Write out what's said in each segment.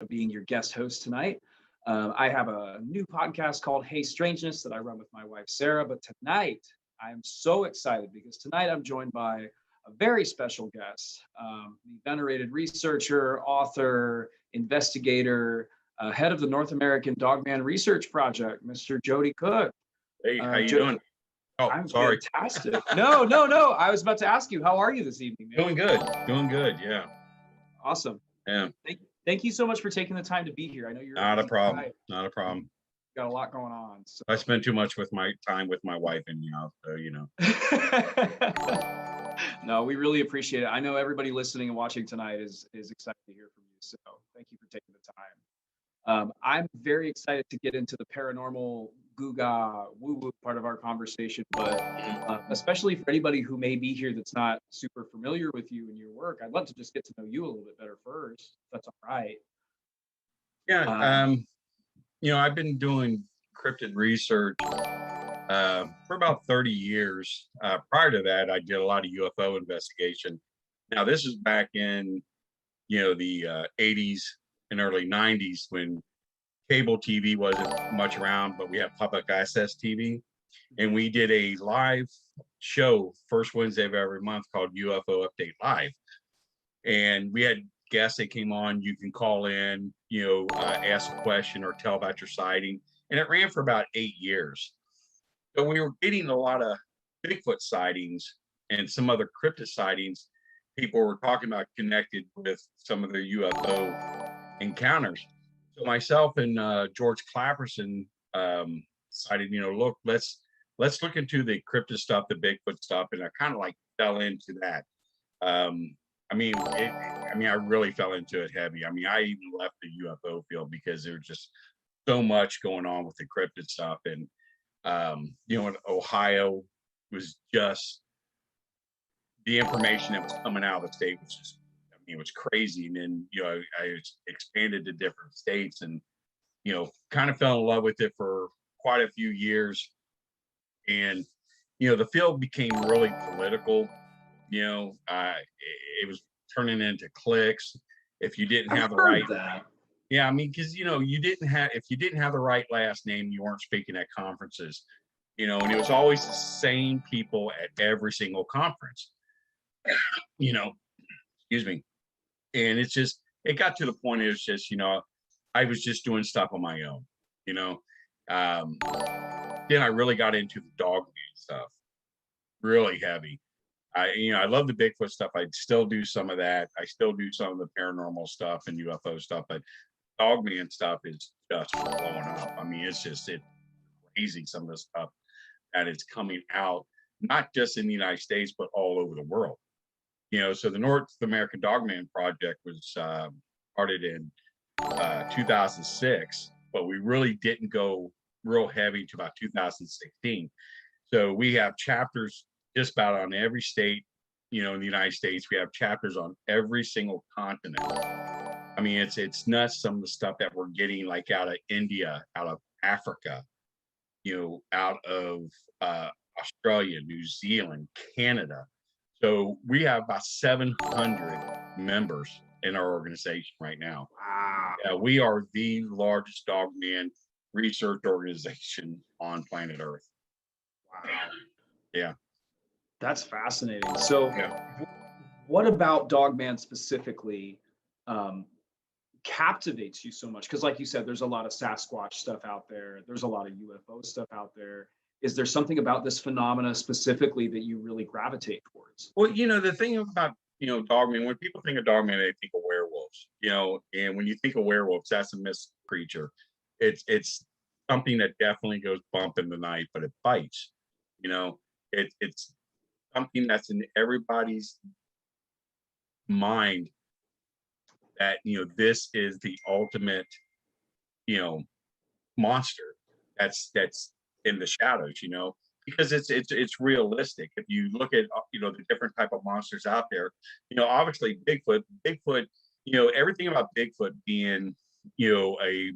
of being your guest host tonight. I have a new podcast called Hey Strangeness that I run with my wife, Sarah. But tonight, I'm so excited because tonight I'm joined by a very special guest, the venerated researcher, author, investigator, head of the North American Dogman Research Project, Mr. Joedy Cook. Hey, how you doing? Oh, I'm sorry. fantastic. No. I was about to ask you, how are you this evening, man? Doing good. Yeah. Awesome. Yeah. Thank you so much for taking the time to be here. I know you're Not a problem. guy. Not a problem. Got a lot going on. So. I spend too much with my time with my wife and No, we really appreciate it. I know everybody listening and watching tonight is excited to hear from you. So thank you for taking the time. I'm very excited to get into the paranormal Guga woo-woo part of our conversation, but especially for anybody who may be here that's not super familiar with you and your work, I'd love to just get to know you a little bit better first, if that's all right. Yeah. I've been doing cryptid research for about 30 years. Prior to that, I did a lot of UFO investigation. Now, this is back in, the 80s and early 90s when cable TV wasn't much around, but we had public access TV. And we did a live show first Wednesday of every month called UFO Update Live. And we had guests that came on. You can call in, ask a question or tell about your sighting. And it ran for about 8 years. So we were getting a lot of Bigfoot sightings and some other cryptid sightings. People were talking about connected with some of their UFO encounters. So myself and George Clapperson decided, look, let's look into the cryptid stuff, the Bigfoot stuff, and I kind of like fell into that. I really fell into it heavy. I even left the UFO field because there was just so much going on with the cryptid stuff, and in Ohio was just the information that was coming out of the state was just. It was crazy. And then, I expanded to different states and, kind of fell in love with it for quite a few years. And, the field became really political. It was turning into cliques. If you didn't have the right. Yeah. Because, if you didn't have the right last name, you weren't speaking at conferences, and it was always the same people at every single conference, excuse me. And it got to the point, it was just, I was just doing stuff on my own, then I really got into the dogman stuff, really heavy. I love the Bigfoot stuff. I still do some of that. I still do some of the paranormal stuff and UFO stuff, but dogman stuff is just blowing up. It's crazy, some of the stuff that is coming out, not just in the United States, but all over the world. So the North American Dogman Project was started in 2006, but we really didn't go real heavy to about 2016. So we have chapters just about on every state, in the United States. We have chapters on every single continent. It's nuts, some of the stuff that we're getting, like out of India, out of Africa, out of Australia, New Zealand, Canada. So we have about 700 members in our organization right now. Wow. We are the largest dogman research organization on planet Earth. Wow. Yeah. That's fascinating. So what about dogman specifically captivates you so much? Because like you said, there's a lot of Sasquatch stuff out there. There's a lot of UFO stuff out there. Is there something about this phenomena specifically that you really gravitate towards? Well, the thing about, dogman, when people think of dogman, they think of werewolves, and when you think of werewolves, that's a myth creature. It's something that definitely goes bump in the night, but it bites, it's something that's in everybody's mind that, this is the ultimate, monster that's in the shadows, because it's realistic. If you look at the different type of monsters out there, obviously Bigfoot, everything about Bigfoot being a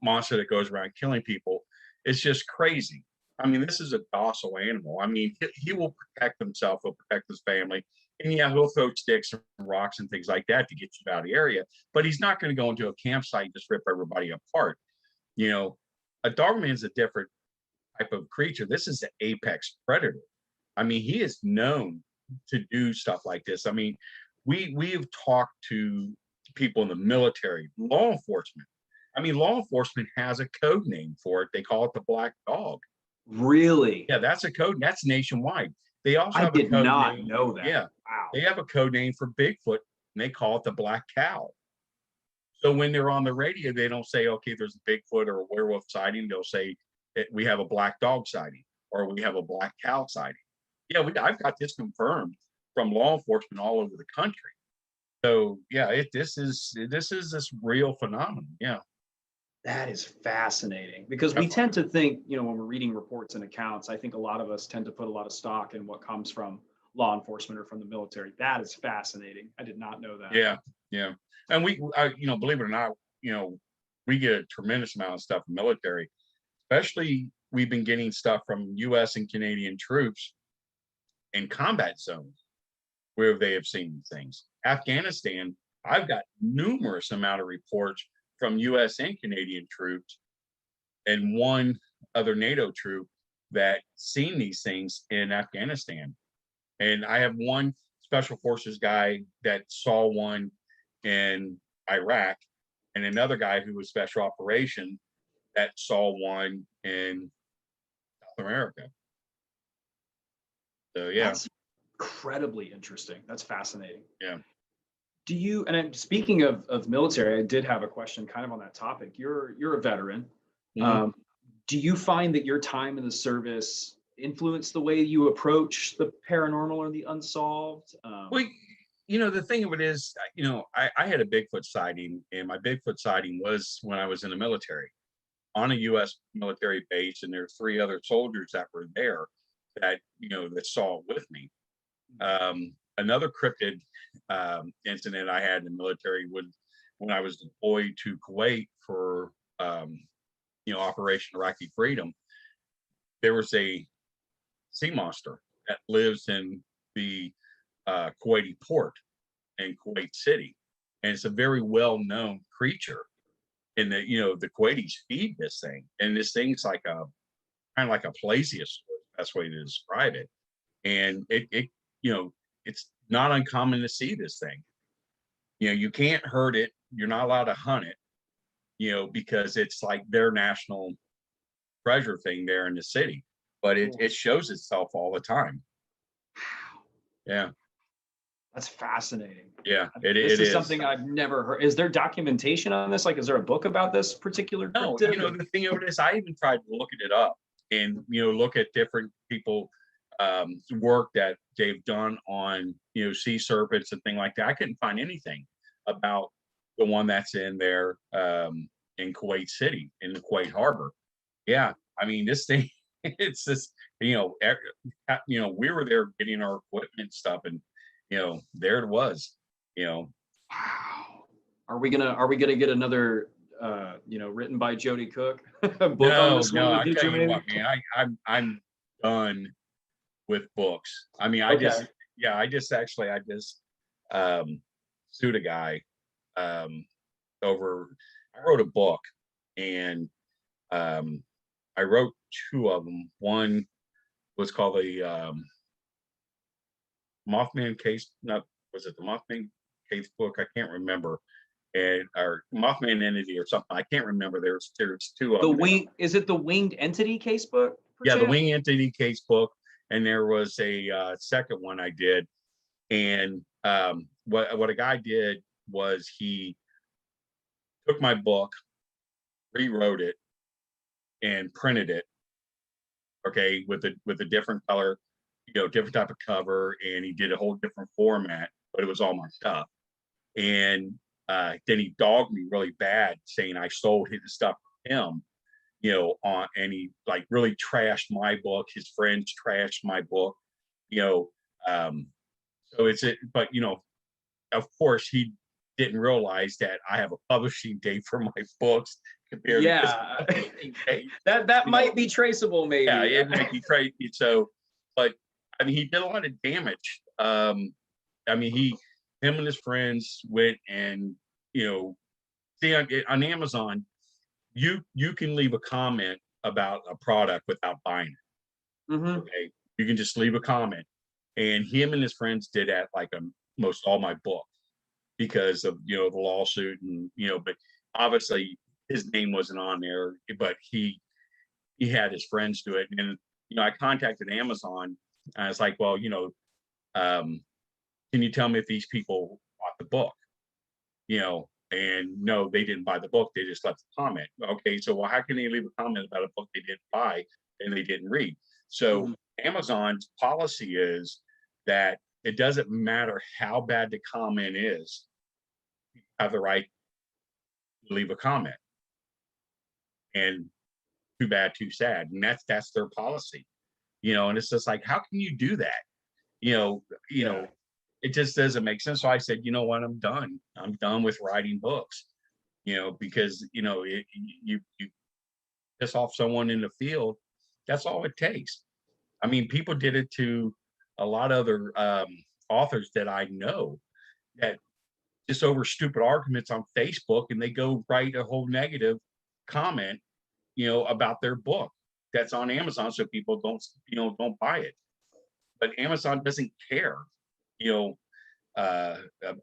monster that goes around killing people, it's just crazy. This is a docile animal. He will protect himself, he'll protect his family, And yeah, he'll throw sticks and rocks and things like that to get you out of the area. But he's not going to go into a campsite and just rip everybody apart. You know, a dogman is a different type of creature. This is the apex predator. I mean, he is known to do stuff like this. I mean, we've talked to people in the military, law enforcement. I mean, law enforcement has a code name for it. They call it the black dog. Really? Yeah, that's a code. That's nationwide. They also I have a did code not name. know that. Yeah, Wow. they have a code name for Bigfoot, and they call it the black cow. So when they're on the radio, they don't say, okay, there's a Bigfoot or a werewolf sighting. They'll say, we have a black dog sighting or we have a black cow sighting. Yeah, I've got this confirmed from law enforcement all over the country. So yeah, this is this real phenomenon. Yeah. That is fascinating because we tend to think, you know, when we're reading reports and accounts, I think a lot of us tend to put a lot of stock in what comes from law enforcement or from the military. That is fascinating. I did not know that. Yeah, yeah. And you know, believe it or not, you know, we get a tremendous amount of stuff from military, especially we've been getting stuff from U.S. and Canadian troops in combat zones where they have seen things. Afghanistan, I've got numerous amount of reports from U.S. and Canadian troops and one other NATO troop that seen these things in Afghanistan. And I have one special forces guy that saw one in Iraq and another guy who was special operation that saw one in South America. So yeah. That's incredibly interesting. That's fascinating. Yeah. Do you, speaking of military, I did have a question kind of on that topic. You're a veteran. Mm-hmm. Do you find that your time in the service influenced the way you approach the paranormal or the unsolved? Well, you know, the thing of it is, you know, I had a Bigfoot sighting, and my Bigfoot sighting was when I was in the military on a U.S. military base, and there were 3 other soldiers that were there that, you know, that saw it with me. Another cryptid incident I had in the military was when I was deployed to Kuwait for, you know, Operation Iraqi Freedom. There was a sea monster that lives in the Kuwaiti port in Kuwait City, and it's a very well-known creature. And the, you know, the Kuwaitis feed this thing, and this thing's like a kind of like a plesiosaur, best way to describe it. And it you know, it's not uncommon to see this thing. You know, you can't hurt it. You're not allowed to hunt it, you know, because it's like their national treasure thing there in the city. But it shows itself all the time. Yeah. That's fascinating. Yeah, this is something I've never heard. Is there documentation on this? Like, is there a book about this particular No, cryptid? you know, the thing of it is, I even tried looking it up and, you know, look at different people work that they've done on, you know, sea serpents and things like that. I couldn't find anything about the one that's in there in Kuwait City, in the Kuwait Harbor. Yeah, I mean, this thing, it's just, you know, we were there getting our equipment and stuff, and you know, there it was. You know, wow. Are we gonna get another you know, written by Joedy Cook book on this one? No, I tell you what, man, I'm done with books. I mean, I just sued a guy over. I wrote a book, and I wrote 2 of them. One was called the Mothman case. Not was it the Mothman case book? I can't remember. And or Mothman entity or something. I can't remember. There's 2 of them. Is it the winged entity case book? Yeah, the winged entity case book. And there was a second one I did. And what a guy did was he took my book, rewrote it, and printed it. Okay, with a different color, you know, different type of cover, and he did a whole different format, but it was all my stuff. And then he dogged me really bad, saying I stole his stuff from him, you know, and he like really trashed my book. His friends trashed my book, you know. So but you know, of course, he didn't realize that I have a publishing date for my books compared to that might be traceable, maybe. Yeah, it might be traceable. So, but I mean, he did a lot of damage I mean, him and his friends went and, you know, see on Amazon, you can leave a comment about a product without buying it. Mm-hmm. Okay, you can just leave a comment, and him and his friends did that like most all my books because of, you know, the lawsuit, and, you know, but obviously his name wasn't on there, but he had his friends do it, and, you know, I contacted Amazon. And I was like, well, you know, can you tell me if these people bought the book? You know, and no, they didn't buy the book. They just left a comment. Okay, so well, how can they leave a comment about a book they didn't buy and they didn't read? So Amazon's policy is that it doesn't matter how bad the comment is, you have the right to leave a comment. And too bad, too sad. And that's their policy. You know, and it's just like, how can you do that? You know, it just doesn't make sense. So I said, you know what, I'm done. I'm done with writing books, you know, because, you know, you piss off someone in the field, that's all it takes. I mean, people did it to a lot of other authors that I know, that just over stupid arguments on Facebook, and they go write a whole negative comment, you know, about their book that's on Amazon, so people don't buy it. But Amazon doesn't care, you know,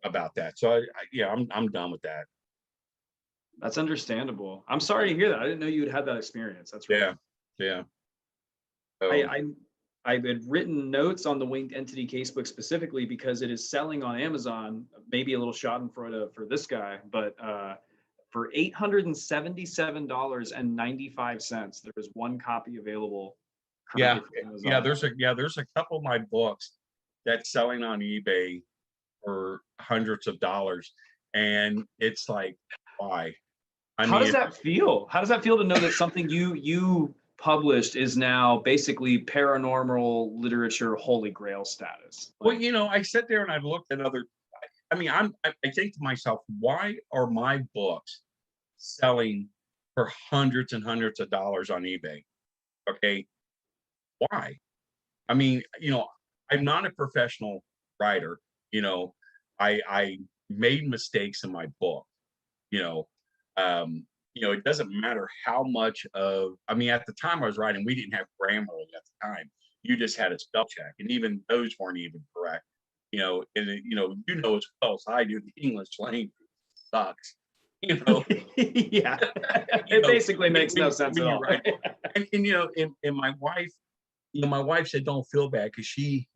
about that. So yeah, I'm done with that. That's understandable. I'm sorry to hear that. I didn't know you had that experience. That's right. Yeah. So, I had written notes on the Winged Entity casebook specifically because it is selling on Amazon. Maybe a little Schadenfreude for this guy, but for $877.95, there is one copy available. Yeah. There's a couple of my books that's selling on eBay for hundreds of dollars, and it's like, why? How does that feel? How does that feel to know that something you published is now basically paranormal literature holy grail status? Well, you know, I sat there and I looked at other. I mean, I think to myself, why are my books selling for hundreds and hundreds of dollars on eBay? Okay, why? I mean, you know, I'm not a professional writer. You know, I made mistakes in my book. You know, it doesn't matter how much of. I mean, at the time I was writing, we didn't have Grammarly at the time. You just had a spell check, and even those weren't even correct. You know, and as well as I do, the English language sucks. You know, yeah, it basically makes no sense at all. Right. and my wife. You know, my wife said, "Don't feel bad," because she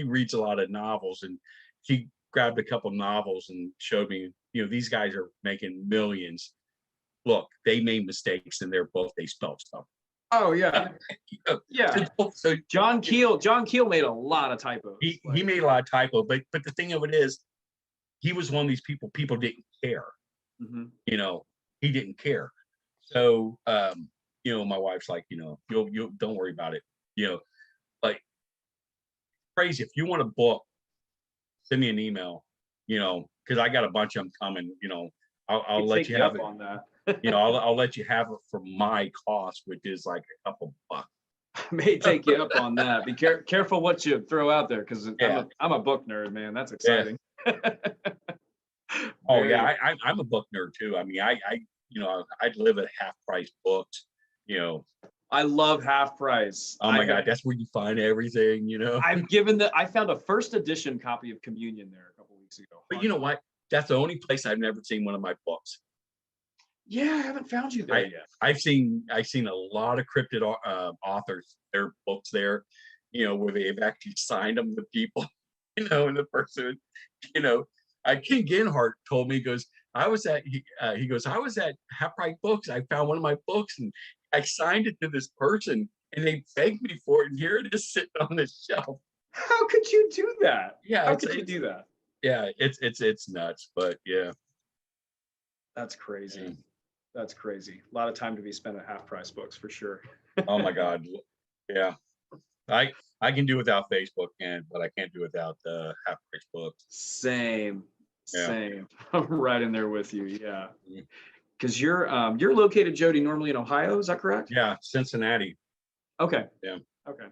reads a lot of novels, and she grabbed a couple novels and showed me. You know, these guys are making millions. Look, they made mistakes in their book. They spelled stuff. Oh yeah, yeah. So John Keel made a lot of typos. He made a lot of typos, but the thing of it is, he was one of these people. People didn't care. Mm-hmm. You know, he didn't care. So. You know, my wife's like, you know, you'll don't worry about it. You know, like, crazy. If you want a book, send me an email. You know, because I got a bunch of them coming. You know, I'll let you have it on that. You know, I'll let you have it for my cost, which is like a couple bucks. I may take you up on that. Be careful what you throw out there, because I'm a book nerd, man. That's exciting. Oh yeah, I'm a book nerd too. I mean, I live at half price books. You know, I love half price. Oh my God, that's where you find everything, you know. I found a first edition copy of Communion there a couple weeks ago. But you know what? That's the only place I've never seen one of my books. Yeah, I haven't found you there yet. I've seen a lot of cryptid authors, their books there, you know, where they've actually signed them to people, you know, and the person, you know, King Ginhart told me, he goes, I was at Half Price Books. I found one of my books and I signed it to this person, and they begged me for it, and here it is sitting on the shelf. How could you do that? Yeah, how could you do that? Yeah, it's nuts, but yeah. That's crazy. Yeah. That's crazy. A lot of time to be spent at Half Price Books for sure. Oh my God. Yeah. I can do without Facebook, but I can't do without Half Price Books. Same. I'm right in there with you. Yeah. Because you're located, Joedy, normally in Ohio. Is that correct? Yeah, Cincinnati. Okay. Yeah. Okay.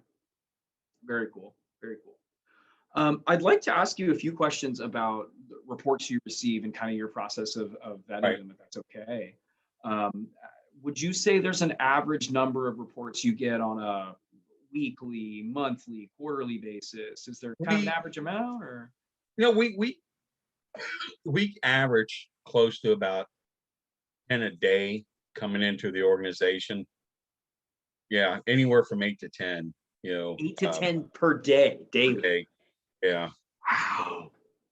Very cool. Very cool. I'd like to ask you a few questions about the reports you receive and kind of your process of vetting Right. them, if that's okay. Um, would you say there's an average number of reports you get on a weekly, monthly, quarterly basis? Is there kind of an We, average amount or? we average close to about 10 a day coming into the organization. Yeah, anywhere from 8 to 10, 8 to 10 per day, per daily. day. Yeah. Wow.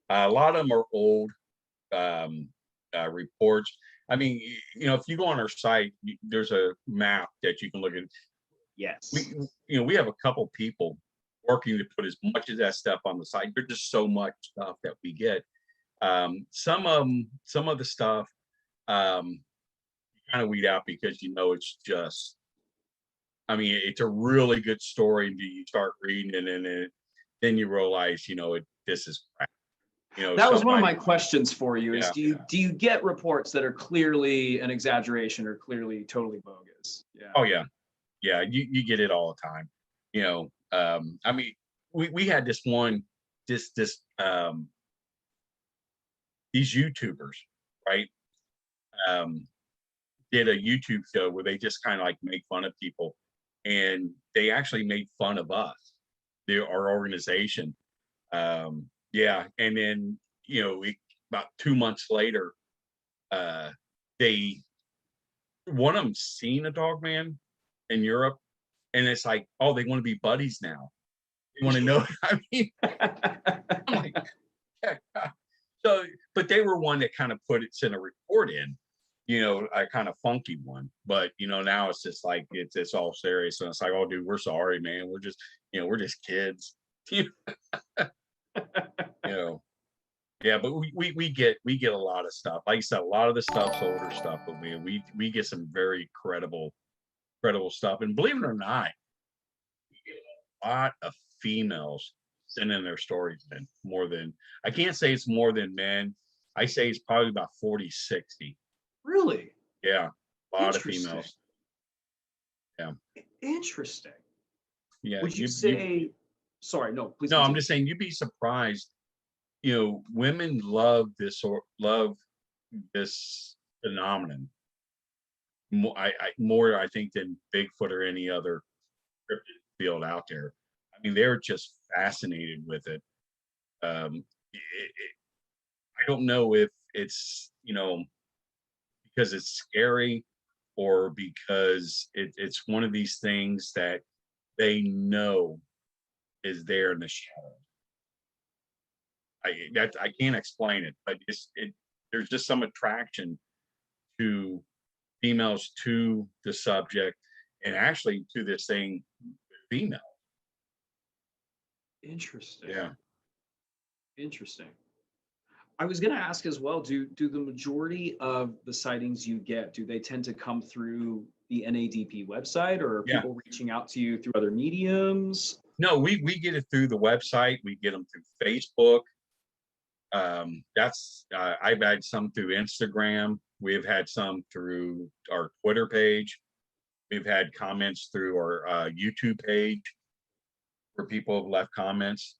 A lot of them are old um, reports. I mean, if you go on our site, there's a map that you can look at. We, Yes. we have a couple people working to put as much of that stuff on the site. There's just so much stuff that we get. Some of the stuff, you kind of weed out because it's just. I mean, it's a really good story until you start reading it, and then you realize, this is crap. That was one of Somebody, my questions for you is yeah. do you get reports that are clearly an exaggeration or clearly totally bogus? Yeah. Oh yeah, yeah. You get it all the time. I mean, we had this one, this these YouTubers, right? Um, did a YouTube show where they just kind of like make fun of people, and they actually made fun of us, our organization. Yeah, and then about 2 months later, uh, they one of them seen a dog man in Europe, and it's like, oh, they want to be buddies now. They want to know. I mean, I'm like, yeah. So, but they were one that kind of sent a report in, a kind of funky one. But now it's just like it's all serious, and it's like, oh, dude, we're sorry, man. We're just kids. you know, yeah. But we get a lot of stuff. Like I said, a lot of the stuff's older stuff, but we get some very credible stuff. And believe it or not, we get a lot of females sending their stories in more than I can't say it's more than men. I say it's probably about 40-60. Really? Yeah, a lot of Interesting. females. Yeah. Interesting. Yeah. Would you say, sorry, no, please No, I'm continue. just saying you'd be surprised. Women love this or love this phenomenon. More, I think, than Bigfoot or any other cryptid field out there. I mean, they're just fascinated with it. I don't know if it's because it's scary or because it's one of these things that they know is there in the shadow. I can't explain it, but there's just some attraction to females to the subject and actually to this thing female. Interesting. Yeah. Interesting. I was going to ask as well, do the majority of the sightings you get, do they tend to come through the NADP website, or are Yeah. people reaching out to you through other mediums? No, we get it through the website. We get them through Facebook. I've had some through Instagram. We've had some through our Twitter page. We've had comments through our YouTube page where people have left comments.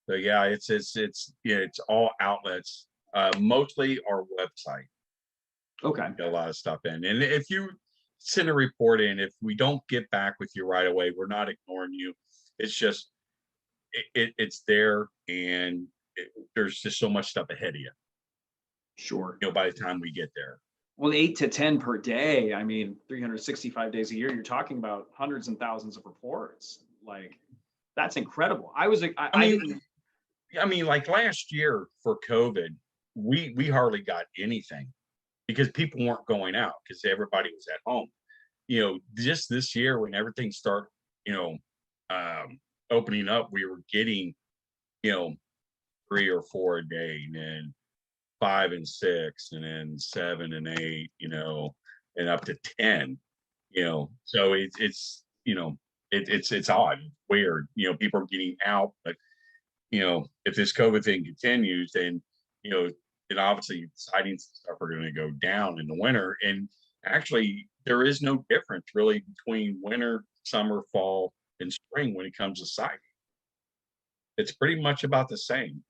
So yeah, it's all outlets. Mostly our website. Okay. Get a lot of stuff in, and if you send a report in, if we don't get back with you right away, we're not ignoring you. It's just it's there, and there's just so much stuff ahead of you. Sure. By the time we get there. Well, 8 to 10 per day, I mean, 365 days a year, you're talking about hundreds and thousands of reports. Like, that's incredible. I mean, like last year for COVID, we hardly got anything because people weren't going out because everybody was at home. Just this year when everything started, opening up, we were getting, 3 or 4 a day, and then 5 and 6, and then 7 and 8, and up to 10. So it's odd, weird. People are getting out, but if this COVID thing continues, then then obviously sightings and stuff are going to go down in the winter. And actually, there is no difference really between winter, summer, fall, and spring when it comes to sighting. It's pretty much about the same.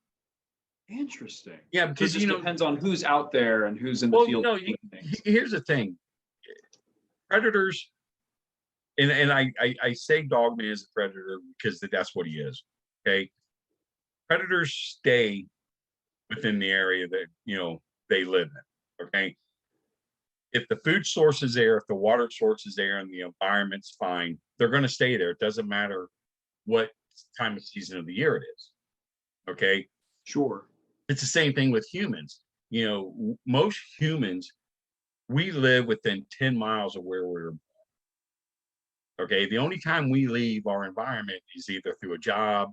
Interesting. Yeah, So it because just depends on who's out there and who's in the well, field doing things. here's the thing: predators, and I say dogman is a predator because that's what he is. Okay, predators stay within the area that they live in. Okay, if the food source is there, if the water source is there, and the environment's fine, they're going to stay there. It doesn't matter what time of season of the year it is. Okay, Sure. it's the same thing with humans. Most humans, we live within 10 miles of where we're. Okay, the only time we leave our environment is either through a job,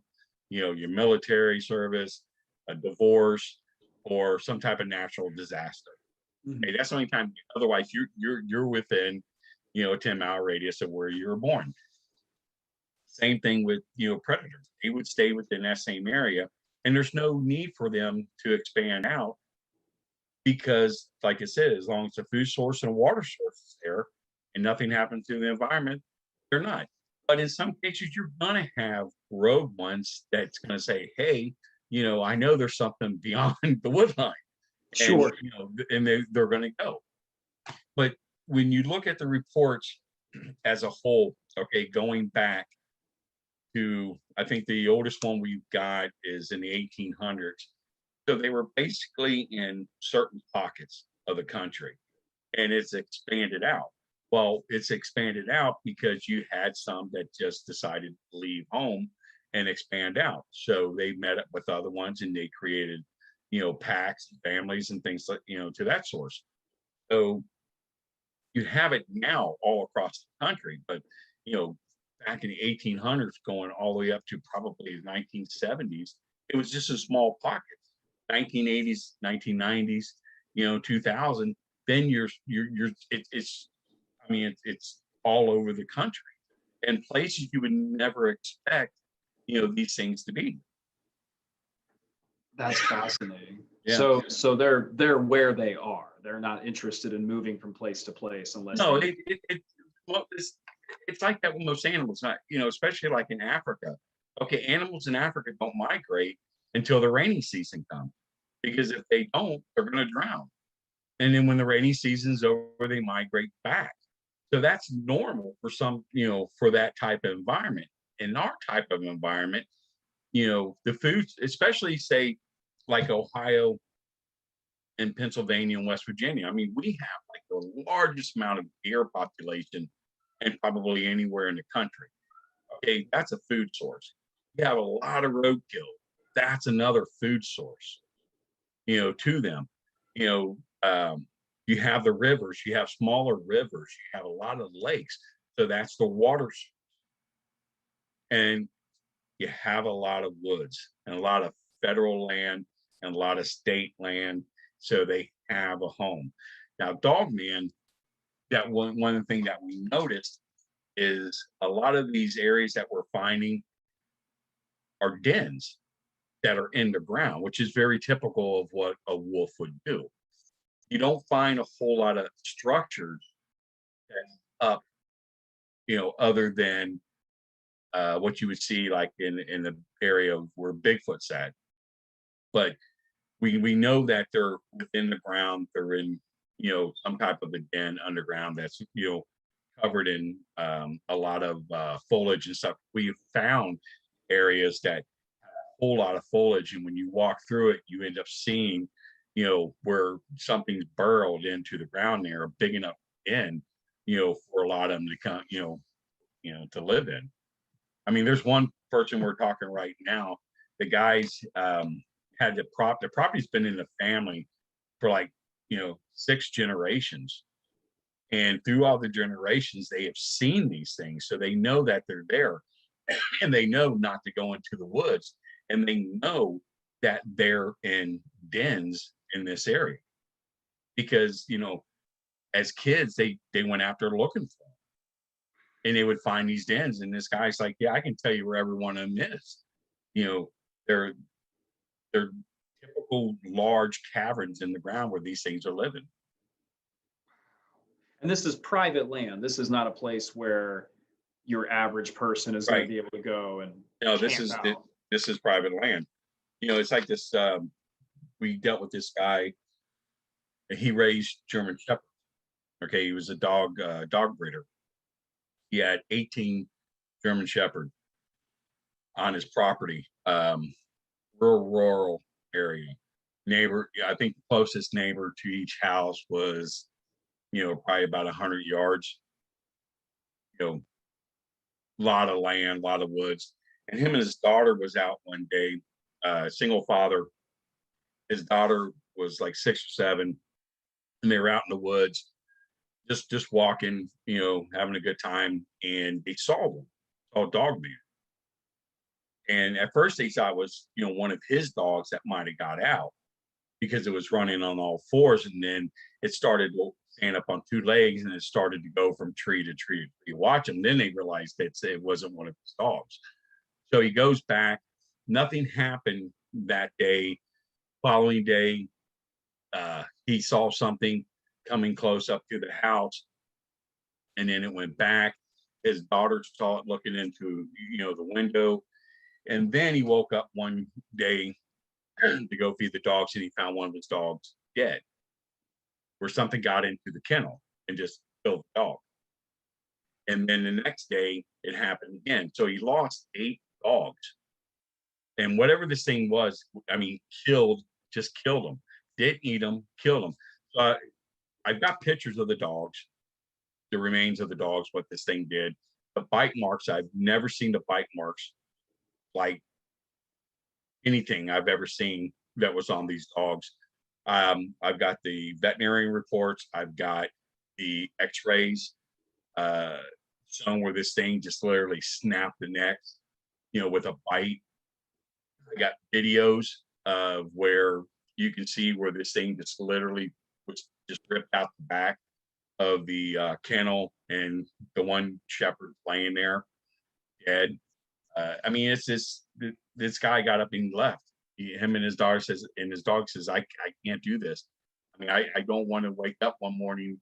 your military service, a divorce, or some type of natural disaster. Okay, that's the only time. Otherwise, you're within, a 10-mile radius of where you were born. Same thing with predators. They would stay within that same area, and there's no need for them to expand out because, like I said, as long as the food source and water source is there, and nothing happens to the environment, they're not. But in some cases, you're gonna have rogue ones that's gonna say, "Hey, I know there's something beyond the wood line." And Sure. and they're going to go. But when you look at the reports as a whole, okay, going back to, I think the oldest one we've got is in the 1800s. So they were basically in certain pockets of the country, and it's expanded out. Well, it's expanded out because you had some that just decided to leave home and expand out. So they met up with other ones and they created packs, families, and things like, to that source. So you have it now all across the country, but, back in the 1800s, going all the way up to probably the 1970s, it was just a small pocket. 1980s, 1990s, 2000, then it's, I mean, it's all over the country and places you would never expect, these things to be. That's fascinating. Yeah. So they're where they are. They're not interested in moving from place to place unless No, they. well, it's like that with most animals, not, especially like in Africa. Okay, animals in Africa don't migrate until the rainy season comes because if they don't, they're going to drown. And then when the rainy season's over, they migrate back. So that's normal for some, for that type of environment. In our type of environment, the foods, especially say like Ohio and Pennsylvania and West Virginia. I mean, we have like the largest amount of deer population and probably anywhere in the country. Okay, that's a food source. You have a lot of roadkill. That's another food source, to them. You know, you have the rivers, you have smaller rivers, you have a lot of lakes. So that's the water source. And you have a lot of woods and a lot of federal land and a lot of state land. So they have a home. Now, dogman, that one of the things that we noticed is a lot of these areas that we're finding are dens that are in the ground, which is very typical of what a wolf would do. You don't find a whole lot of structures that's up, other than what you would see like in the area where Bigfoot's at. But we know that they're within the ground. They're in some type of a den underground that's covered in a lot of foliage and stuff. We've found areas that have a whole lot of foliage, and when you walk through it, you end up seeing where something's burrowed into the ground there, a big enough den, for a lot of them to come, to live in. I mean, there's one person we're talking right now. The guys had the property's been in the family for like 6 generations, and through all the generations they have seen these things, so they know that they're there, and they know not to go into the woods, and they know that they're in dens in this area because as kids they went after looking for them, and they would find these dens, and this guy's like, yeah, I can tell you where every one of them is. They're typical large caverns in the ground where these things are living. And this is private land. This is not a place where your average person is going to Right. be able to go and No, camp out. this is private land. It's like this. We dealt with this guy. He raised German Shepherds. Okay, he was a dog breeder. He had 18 German Shepherd on his property, rural area. Neighbor, I think the closest neighbor to each house was, probably about 100 yards. A lot of land, a lot of woods. And him and his daughter was out one day, single father. His daughter was like 6 or 7, and they were out in the woods, just walking, having a good time, and they saw Dogman. And at first they thought it was, one of his dogs that might have got out because it was running on all fours, and then it started to stand up on 2 legs, and it started to go from tree to tree to tree. Watch him. Then they realized that it wasn't one of his dogs. So he goes back. Nothing happened that day. Following day, he saw something coming close up to the house, and then it went back. His daughter saw it looking into, the window, and then he woke up one day to go feed the dogs, and he found one of his dogs dead, where something got into the kennel and just killed the dog. And then the next day it happened again. So he lost 8 dogs, and whatever this thing was, just killed them. Didn't eat them, killed them. So I've got pictures of the dogs, the remains of the dogs, what this thing did. The bite marks, I've never seen the bite marks like anything I've ever seen that was on these dogs. I've got the veterinarian reports. I've got the x-rays showing where this thing just literally snapped the neck, with a bite. I got videos of where you can see where this thing just literally was just ripped out the back of the kennel, and the one shepherd laying there dead. It's this guy got up and left. Him and his daughter says, and his dog says, I can't do this. I don't want to wake up one morning,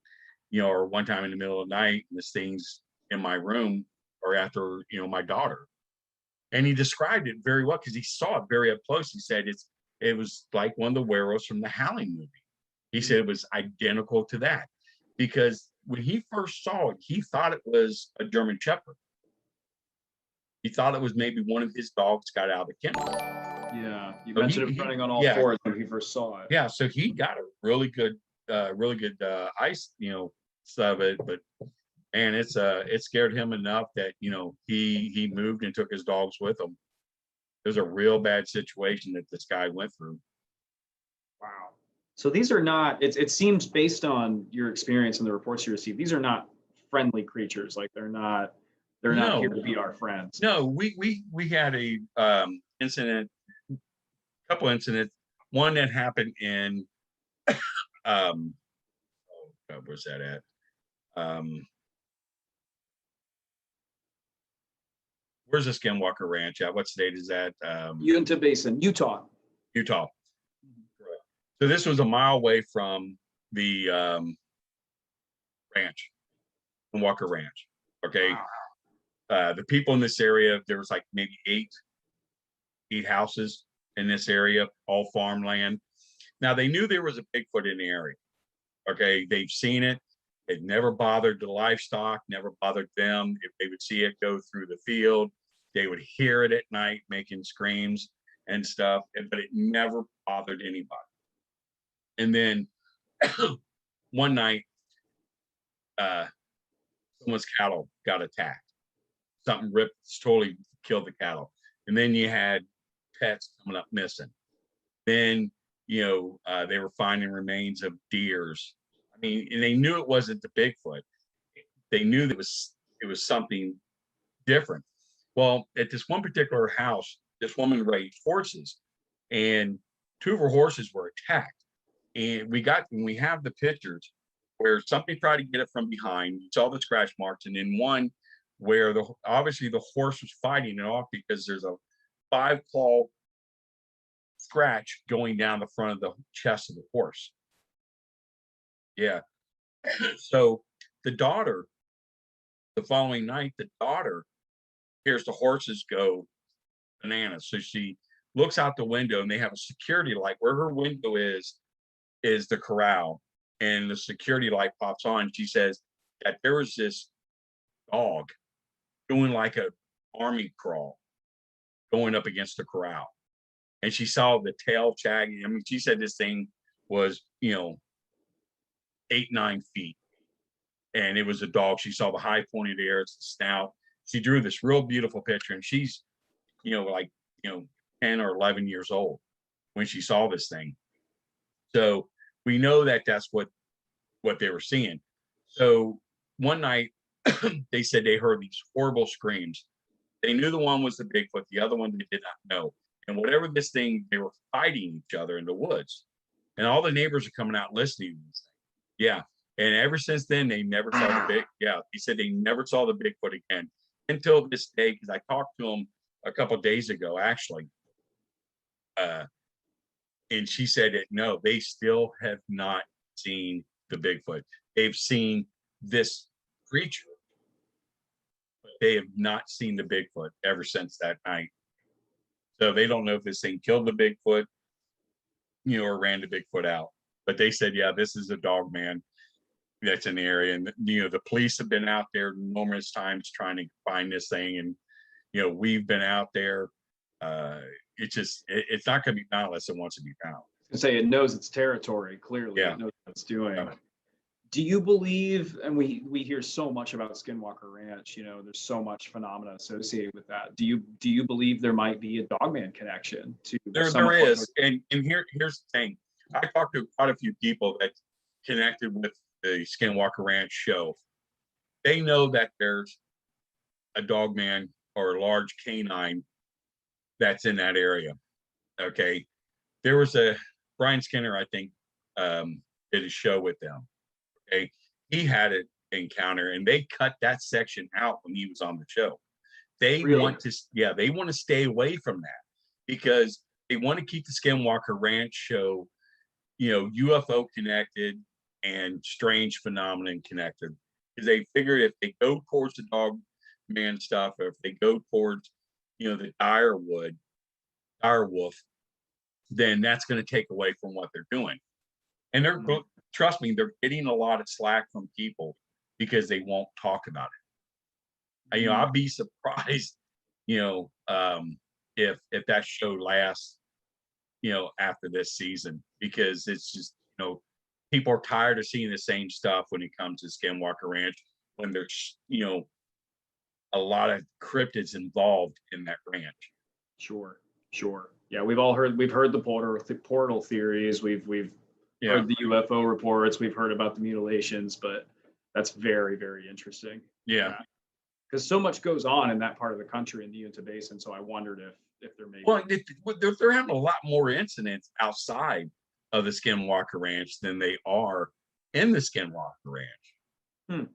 or one time in the middle of the night, and this thing's in my room, or after, my daughter. And he described it very well because he saw it very up close. He said it was like one of the werewolves from the Howling movie. He said it was identical to that, because when he first saw it, he thought it was a German Shepherd. He thought it was maybe one of his dogs got out of the kennel. Yeah, you mentioned it running on all fours when he first saw it. Yeah, so he got a really good ice, of it, but man, it scared him enough that he moved and took his dogs with him. It was a real bad situation that this guy went through. Wow. So these are not. It seems, based on your experience and the reports you received, these are not friendly creatures. Like they're not here to be our friends. No, we had a incident, couple incidents. One that happened in where's that at? Where's the Skinwalker Ranch at? What state is that? Uinta Basin, Utah. Correct. So this was a mile away from the ranch, Walker Ranch. Okay. Wow. The people in this area, there was like maybe eight houses in this area, all farmland. Now they knew there was a Bigfoot in the area. Okay, they've seen it. It never bothered the livestock, never bothered them. If they would see it go through the field, they would hear it at night making screams and stuff, but it never bothered anybody. And then one night, someone's cattle got attacked. Something ripped, totally killed the cattle. And then you had pets coming up missing. Then, they were finding remains of deers. And they knew it wasn't the Bigfoot. They knew that it was something different. Well, at this one particular house, this woman raised horses, and 2 of her horses were attacked. And we have the pictures where somebody tried to get it from behind. You saw the scratch marks, and then one where obviously the horse was fighting it off because there's a 5-claw scratch going down the front of the chest of the horse. Yeah. So the following night, the daughter hears the horses go bananas. So she looks out the window, and they have a security light where her window is the corral, and the security light pops on. She says that there was this dog doing like a army crawl going up against the corral, and she saw the tail chagging. I mean, she said this thing was 8-9 feet, and it was a dog. She saw the high pointed ears, the snout. She drew this real beautiful picture, and she's like 10 or 11 years old when she saw this thing. So we know that that's what they were seeing. So one night they said they heard these horrible screams. They knew the one was the Bigfoot, the other one they did not know. And whatever this thing, they were fighting each other in the woods. And all the neighbors are coming out listening to this thing. Yeah. And ever since then, they never saw he said they never saw the Bigfoot again until this day, because I talked to him a couple of days ago, actually. And she said that no, they still have not seen the Bigfoot. They've seen this creature, but they have not seen the Bigfoot ever since that night. So they don't know if this thing killed the Bigfoot, or ran the Bigfoot out. But they said, yeah, this is a dog man that's in the area. And, the police have been out there numerous times trying to find this thing. And, we've been out there. It's not going to be found unless it wants to be found. To say it knows its territory, clearly. Yeah. It knows what it's doing. Do you believe, and we hear so much about Skinwalker Ranch, there's so much phenomena associated with that. Do you believe there might be a dogman connection to there is. And here's the thing. I talked to quite a few people that connected with the Skinwalker Ranch show. They know that there's a dogman or a large canine that's in that area. Okay. There was Brian Skinner, I think, did a show with them. Okay. He had an encounter, and they cut that section out when he was on the show. They want to stay away from that because they want to keep the Skinwalker Ranch show, UFO connected and strange phenomenon connected. Because they figure if they go towards the dog man stuff, or if they go towards, the dire wolf, then that's going to take away from what they're doing. And trust me, they're getting a lot of slack from people because they won't talk about it. I'd be surprised, if that show lasts, after this season, because it's just, people are tired of seeing the same stuff when it comes to Skinwalker Ranch, when there's, a lot of cryptids involved in that ranch. Sure. Yeah, we've heard the portal theories. We've heard the UFO reports. We've heard about the mutilations, but that's very, very interesting. Yeah. Because so much goes on in that part of the country in the Uinta Basin. So I wondered if there may be. Well, they're having a lot more incidents outside of the Skinwalker Ranch than they are in the Skinwalker Ranch.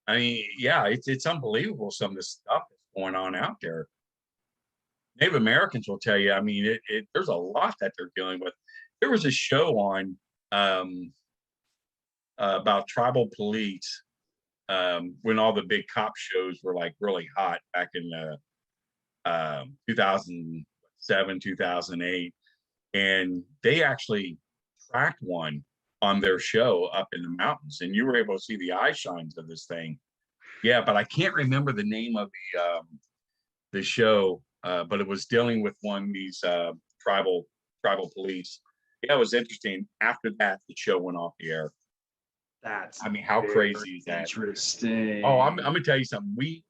I mean, yeah, it's unbelievable some of the stuff that's going on out there. Native Americans will tell you, I mean, there's a lot that they're dealing with. There was a show on about tribal police when all the big cop shows were like really hot back in 2007, 2008. And they actually tracked one on their show up in the mountains, and you were able to see the eye shines of this thing. Yeah, but I can't remember the name of the show, but it was dealing with one of these tribal police. Yeah, it was interesting. After that, the show went off the air. How crazy is that? Interesting. Oh, I'm gonna tell you something. We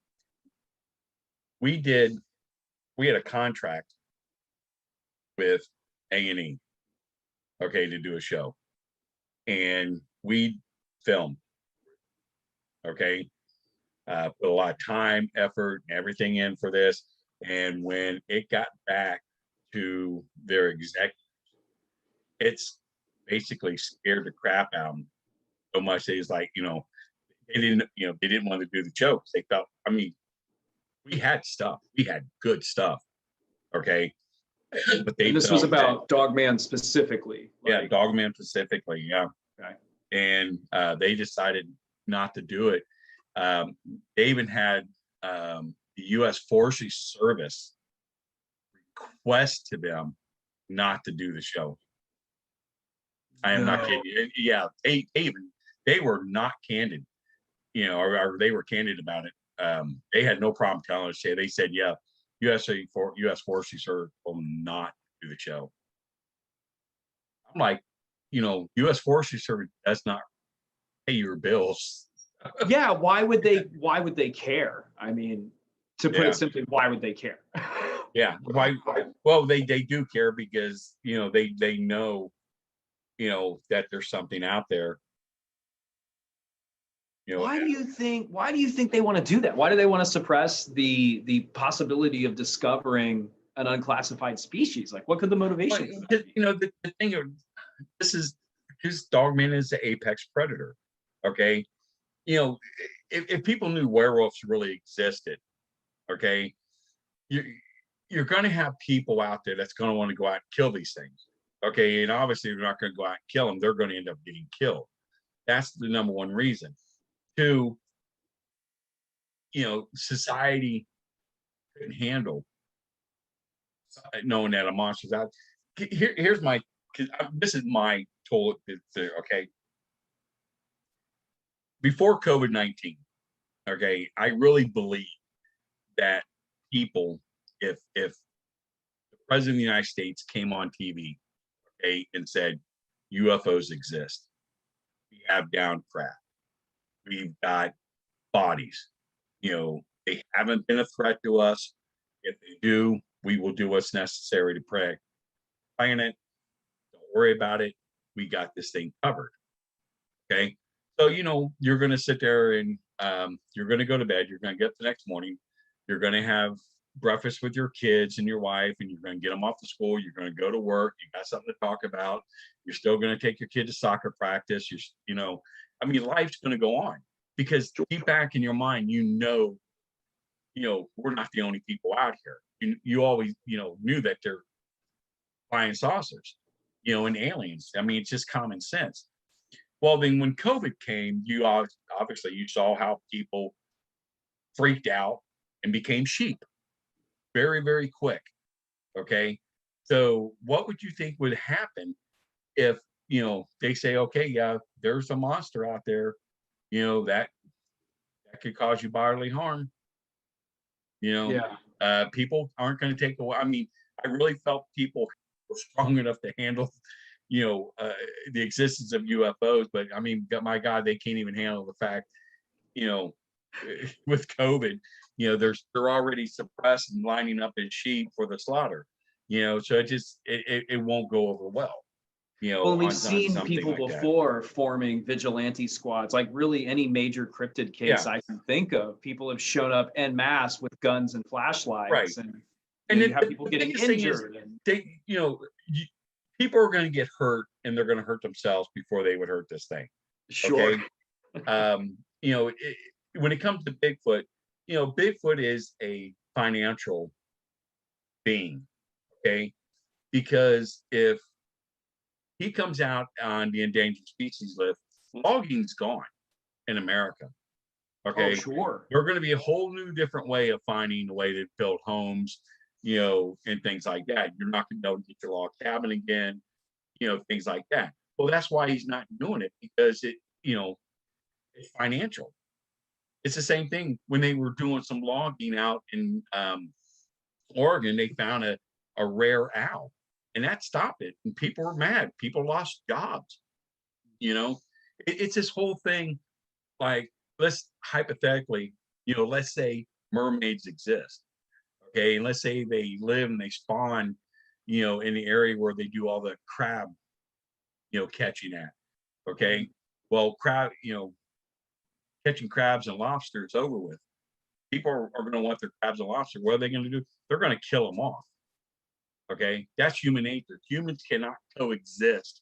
had a contract with A&E, okay, to do a show, and we filmed, okay, put a lot of time, effort, and everything in for this. And when it got back to their executives, it's basically scared the crap out of them so much. They was like, they didn't want to do the jokes. They felt, I mean, we had good stuff, okay. But this was about Dogman specifically. Yeah, Dogman specifically. Yeah. Okay. And they decided not to do it. They even had the U.S. Forestry Service request to them not to do the show. I am not kidding you. Yeah, they were not candid, or they were candid about it. They had no problem telling us. They said, yeah, U.S. Forces will not do the show. I'm like, U.S. Forces Service does not pay your bills. Yeah, why would they care? I mean, to put it simply, why would they care? Yeah, why? Well, they do care because they know that there's something out there. Why do you think they want to do that? Why do they want to suppress the possibility of discovering an unclassified species? Like, what could the motivation for that be? The thing of this is because Dogman is the apex predator. Okay, if people knew werewolves really existed, okay, you're going to have people out there that's going to want to go out and kill these things. Okay, and obviously they're not going to go out and kill them. They're going to end up getting killed. That's the number one reason. Two, society couldn't handle knowing that a monster's out. Here's my, this is my total, okay. Before COVID-19, okay, I really believe that people, if the president of the United States came on TV, okay, and said UFOs exist, we have down craft, we've got bodies, they haven't been a threat to us. If they do, we will do what's necessary to protect the planet. Don't worry about it. We got this thing covered. Okay. So, you're going to sit there and you're going to go to bed. You're going to get up the next morning. You're going to have breakfast with your kids and your wife, and you're going to get them off to school. You're going to go to work. You got something to talk about. You're still going to take your kid to soccer practice. Life's going to go on because deep back in your mind, we're not the only people out here. You always, knew that they're flying saucers, and aliens. I mean, it's just common sense. Well, then when COVID came, you obviously you saw how people freaked out and became sheep very, very quick. Okay. So what would you think would happen if, they say, okay, yeah, there's a monster out there, that could cause you bodily harm. People aren't going to take away. I mean, I really felt people were strong enough to handle, the existence of UFOs. But I mean, my God, they can't even handle the fact, with COVID, they're already suppressed and lining up as sheep for the slaughter. So it won't go over well. Well, and we've seen people like before forming vigilante squads, like really any major cryptid case I can think of. People have shown up en masse with guns and flashlights, right? And you have people getting injured. People are going to get hurt, and they're going to hurt themselves before they would hurt this thing. Sure. Okay? When it comes to Bigfoot, Bigfoot is a financial being. Okay, because if he comes out on the endangered species list, logging's gone in America. Okay. Oh, sure. There's going to be a whole new different way of finding a way to build homes, and things like that. You're not going to be able to get your log cabin again, things like that. Well, that's why he's not doing it, because it's financial. It's the same thing when they were doing some logging out in Oregon. They found a rare owl. And that stopped it. And people were mad. People lost jobs. It's this whole thing. Like, let's hypothetically, let's say mermaids exist. Okay. And let's say they live and they spawn, in the area where they do all the crab, catching at. Okay. Well, catching crabs and lobsters over with. People are going to want their crabs and lobsters. What are they going to do? They're going to kill them off. Okay, that's human nature. Humans cannot coexist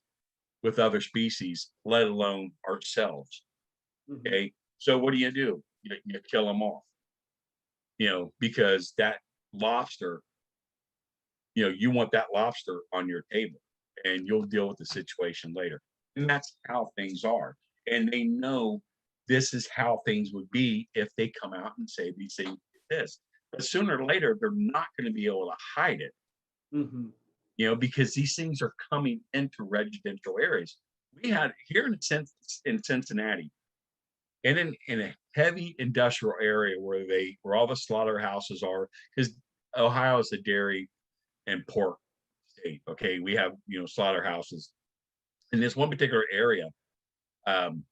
with other species, let alone ourselves. Okay, so what do? You kill them off. Because that lobster, you want that lobster on your table, and you'll deal with the situation later. And that's how things are. And they know this is how things would be if they come out and say these things exist. But sooner or later, they're not going to be able to hide it. Mm-hmm. You know, because these things are coming into residential areas. We had here in Cincinnati, and in a heavy industrial area where all the slaughterhouses are, because Ohio is a dairy and pork state. Okay, we have, you know, slaughterhouses in this one particular area, um,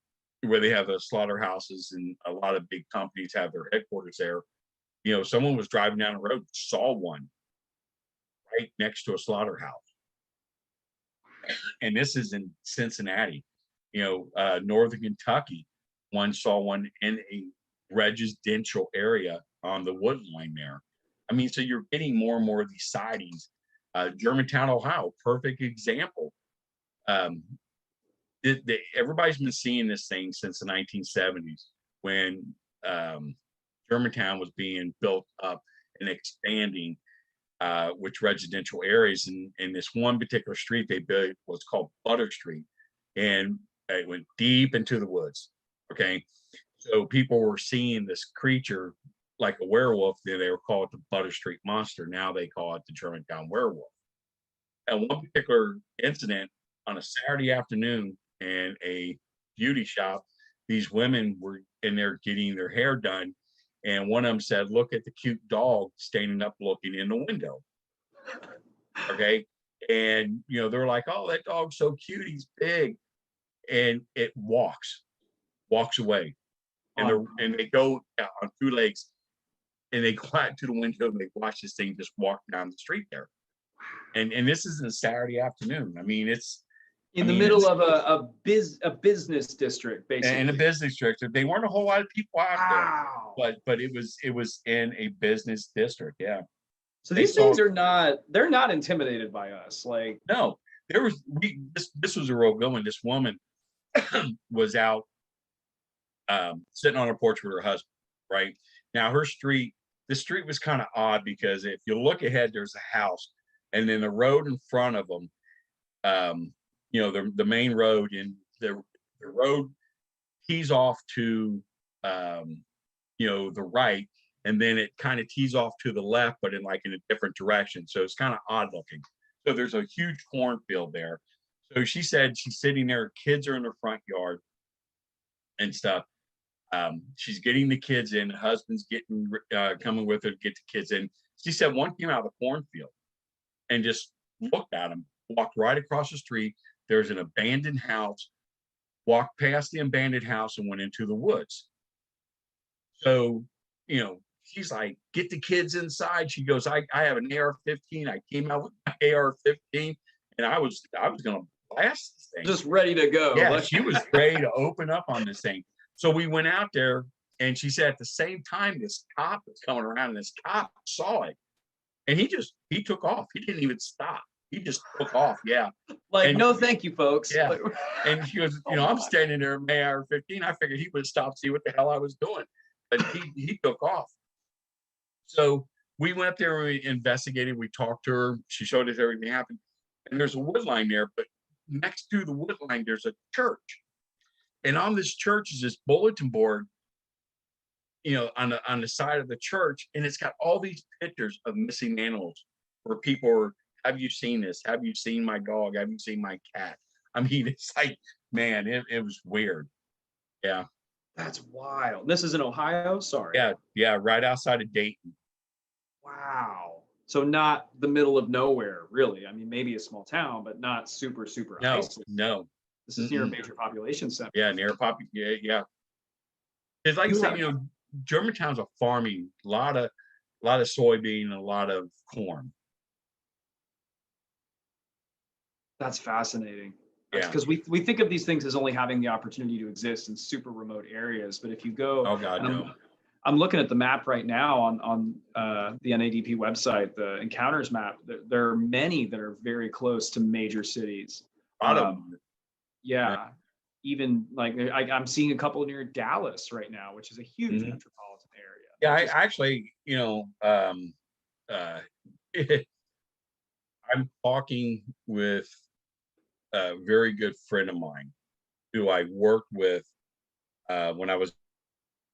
where they have the slaughterhouses and a lot of big companies have their headquarters there. You know, someone was driving down the road, saw one right next to a slaughterhouse, and this is in Cincinnati. You know, northern Kentucky, one saw one in a residential area on the wood line there. I mean, so you're getting more and more of these sightings. Germantown, Ohio, perfect example. Um, everybody's been seeing this thing since the 1970s when Germantown was being built up and expanding, which residential areas. In this one particular street they built was called Butter Street, and it went deep into the woods. Okay, so people were seeing this creature like a werewolf. Then they were called the Butter Street Monster. Now they call it the Germantown Werewolf. And one particular incident on a Saturday afternoon in a beauty shop, these women were in there getting their hair done, and one of them said, "Look at the cute dog standing up looking in the window." Okay, and you know, they're like, "Oh, that dog's so cute, he's big," and it walks away, and they go on two legs, and they go out to the window and they watch this thing just walk down the street there. And this is a Saturday afternoon. I mean, in the middle of a business district, basically. In a business district. They weren't a whole lot of people out Wow. there, but it was in a business district. Yeah. So these things they're not intimidated by us. Like, no, this was a real good one. This woman was out sitting on her porch with her husband. Right now, the street was kind of odd because if you look ahead, there's a house, and then the road in front of them, you know, the main road, and the road tees off to, you know, the right, and then it kind of tees off to the left, but in a different direction. So it's kind of odd looking. So there's a huge cornfield there. So she said she's sitting there, kids are in her front yard and stuff. She's getting the kids in, husband's getting coming with her to get the kids in. She said one came out of the cornfield and just looked at him, walked right across the street. There's an abandoned house, walked past the abandoned house and went into the woods. So, you know, she's like, "Get the kids inside." She goes, I have an AR-15. I came out with my AR-15 and I was going to blast this thing. Just ready to go. Yeah, she was ready to open up on this thing. So we went out there, and she said at the same time, this cop was coming around, and this cop saw it, and he took off. He didn't even stop. He just took off. Yeah. Like, no, thank you, folks. Yeah. And she goes, you know, I'm standing there in my AR-15. I figured he would stop, see what the hell I was doing, but he took off. So we went up there and we investigated. We talked to her. She showed us everything happened. And there's a wood line there, but next to the wood line, there's a church. And on this church is this bulletin board, you know, on the side of the church, and it's got all these pictures of missing animals where people are, "Have you seen this? Have you seen my dog? Have you seen my cat?" I mean, it's like, man, it was weird. Yeah. That's wild. This is in Ohio? Sorry. Yeah, right outside of Dayton. Wow. So not the middle of nowhere, really. I mean, maybe a small town, but not super isolated. No. This is near a major population center. Yeah, yeah. It's like you say, you know, Germantown's a farming, a lot of soybean, a lot of corn. That's fascinating. Yeah. Because we think of these things as only having the opportunity to exist in super remote areas, but if you go, oh God, no. I'm looking at the map right now on the NADP website, the encounters map. There are many that are very close to major cities. A lot of them. Yeah. Even like I'm seeing a couple near Dallas right now, which is a huge metropolitan area. Yeah, I actually, you know, I'm talking with a very good friend of mine who I worked with when I was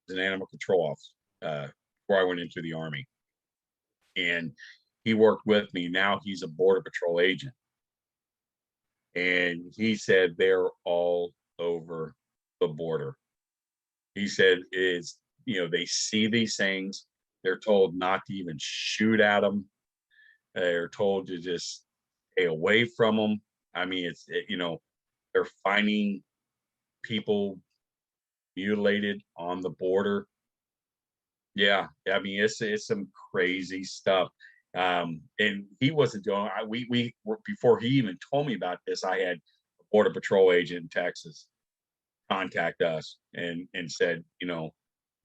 an animal control officer before I went into the Army. And he worked with me. Now he's a Border Patrol agent. And he said they're all over the border. He said is, they see these things. They're told not to even shoot at them. They're told to just stay away from them. I mean, they're finding people mutilated on the border. Yeah, I mean, it's some crazy stuff. And he wasn't doing. We were, before he even told me about this, I had a Border Patrol agent in Texas contact us and said,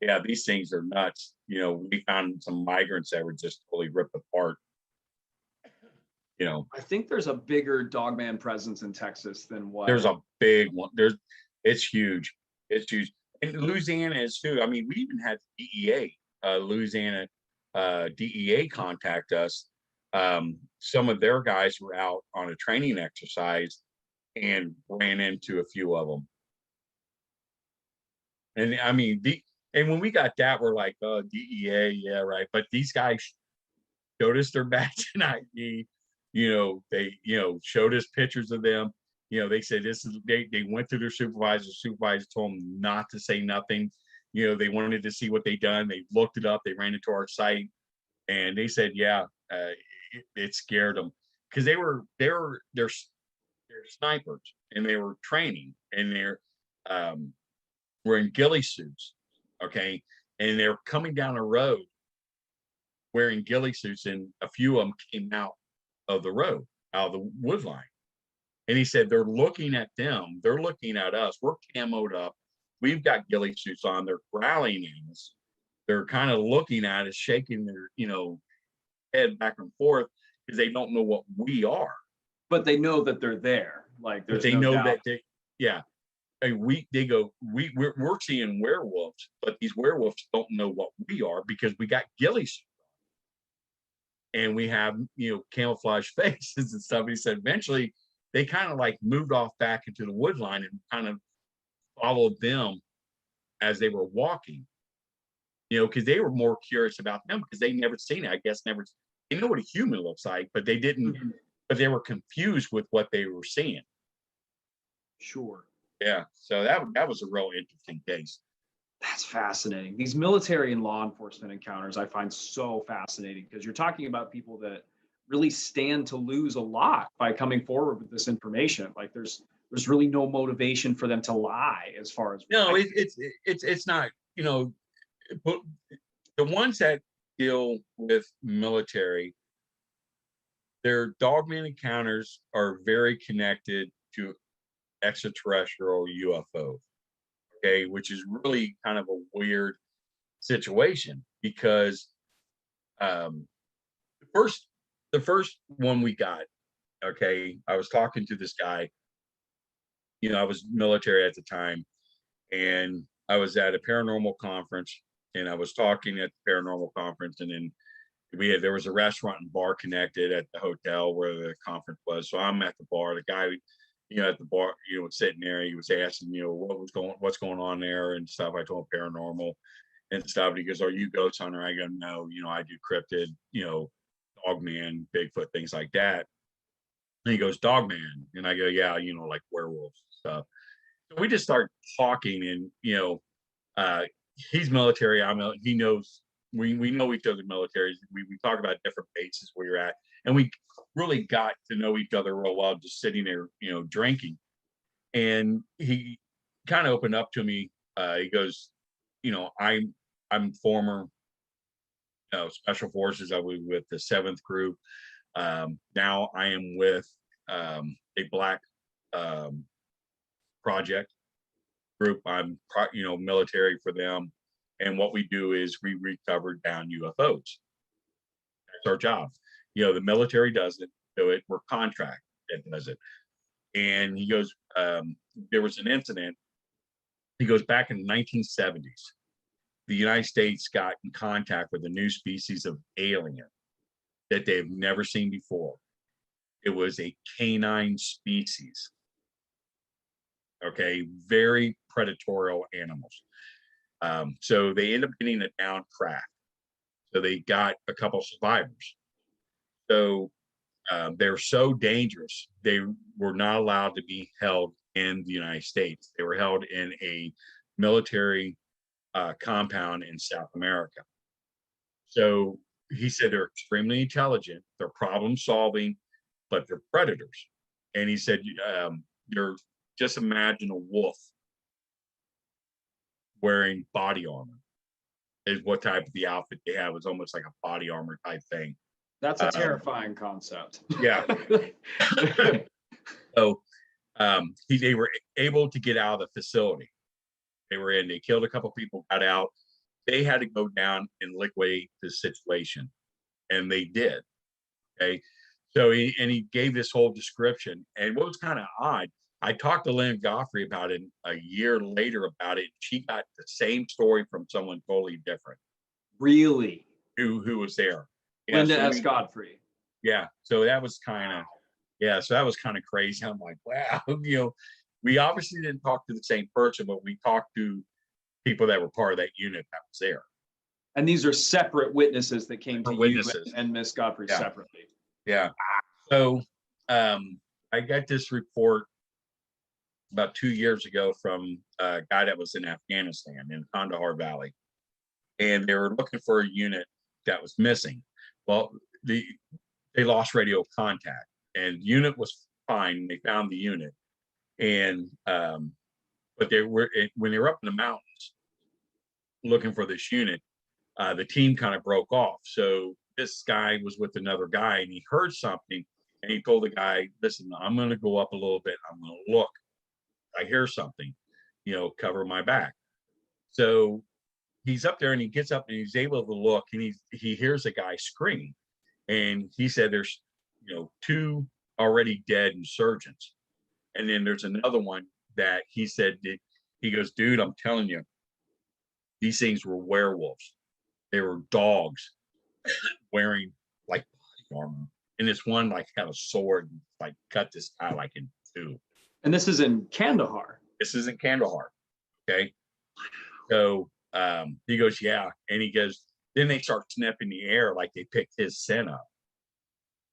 yeah, these things are nuts. We found some migrants that were just totally ripped apart. I think there's a bigger dogman presence in Texas than what. There's a big one. It's huge. It's huge. And Louisiana is too. I mean, we even had DEA, Louisiana DEA contact us. Some of their guys were out on a training exercise and ran into a few of them. And I mean, and when we got that, we're like, oh, DEA, yeah, right. But these guys showed us their badge and ID. They, showed us pictures of them. They said they went to their supervisor. Supervisor told them not to say nothing. They wanted to see what they done. They looked it up. They ran into our site, and they said, yeah, it scared them because they're snipers and they were training and they're were in ghillie suits, okay, and they're coming down a road wearing ghillie suits, and a few of them came out of the road, out of the wood line. And he said, they're looking at them. They're looking at us. We're camoed up. We've got ghillie suits on. They're growling at us. They're kind of looking at us, shaking their, head back and forth because they don't know what we are. But they know that they're there. Like there's they no know doubt. that we're seeing werewolves, but these werewolves don't know what we are because we got ghillie suits on. And we have, camouflage faces and stuff. He said eventually they kind of like moved off back into the wood line and kind of followed them as they were walking, because they were more curious about them because they never seen it. I guess they know what a human looks like, but they didn't, but they were confused with what they were seeing. Sure. Yeah. So that was a real interesting case. That's fascinating. These military and law enforcement encounters I find so fascinating because you're talking about people that really stand to lose a lot by coming forward with this information. Like there's really no motivation for them to lie as far as it's not, but the ones that deal with military, their dogman encounters are very connected to extraterrestrial UFO, okay, which is really kind of a weird situation because the first one we got, okay, I was talking to this guy, I was military at the time, and I was at a paranormal conference, and I was talking at the paranormal conference, and then there was a restaurant and bar connected at the hotel where the conference was. So I'm at the bar. The guy, at the bar, sitting there, he was asking, what's going on there and stuff. I told him paranormal and stuff. And he goes, "Are you ghost hunter?" I go, "No, I do cryptid, dogman, Bigfoot, things like that." And he goes, "Dogman," and I go, "Yeah, like werewolves stuff." So we just start talking, and he's military. He knows. We know each other militaries. We talk about different bases where you're at, and we really got to know each other real well just sitting there, drinking. And he kind of opened up to me. He goes, I'm former special forces. I was with the 7th group. Now I am with a black project group. I'm military for them. And what we do is we recover down UFOs. That's our job. The military doesn't do it. We're contract that does it. And he goes, there was an incident. He goes, back in the 1970s, the United States got in contact with a new species of alien that they've never seen before. It was a canine species. Okay, very predatory animals. So they end up getting a down craft. So they got a couple survivors. So they're so dangerous. They were not allowed to be held in the United States. They were held in a military compound in South America. So he said they're extremely intelligent, they're problem solving, but they're predators. And he said, you're just imagine a wolf wearing body armor is what type of the outfit they have. It's almost like a body armor type thing. That's a terrifying concept. Yeah. So they were able to get out of the facility they were in. They killed a couple people, got out. They had to go down and liquidate the situation, and they did. Okay. So he gave this whole description. And what was kind of odd, I talked to Lynn Godfrey about it a year later about it. She got the same story from someone totally different. Really? Who was there. Yeah, Linda S. Godfrey. Yeah. So that was kind of, so that was kind of crazy. I'm like, wow, we obviously didn't talk to the same person, but we talked to people that were part of that unit that was there. And these are separate witnesses that came to you and Miss Godfrey separately. Yeah. So I got this report about 2 years ago from a guy that was in Afghanistan in Kandahar Valley. And they were looking for a unit that was missing. Well, they lost radio contact, and the unit was fine. They found the unit. And but when they were up in the mountains looking for this unit, the team kind of broke off. So this guy was with another guy, and he heard something, and he told the guy, listen, I'm going to go up a little bit. I'm going to look. I hear something, cover my back. So he's up there, and he gets up and he's able to look, and he hears a guy scream. And he said there's, 2 already dead insurgents. And then there's another one that he said, he goes, dude, I'm telling you, these things were werewolves. They were dogs wearing like body armor. And this one like had a sword and like cut this guy like in 2. And this is in Kandahar. This is in Kandahar. Okay. So he goes, yeah. And he goes, then they start sniffing the air like they picked his scent up.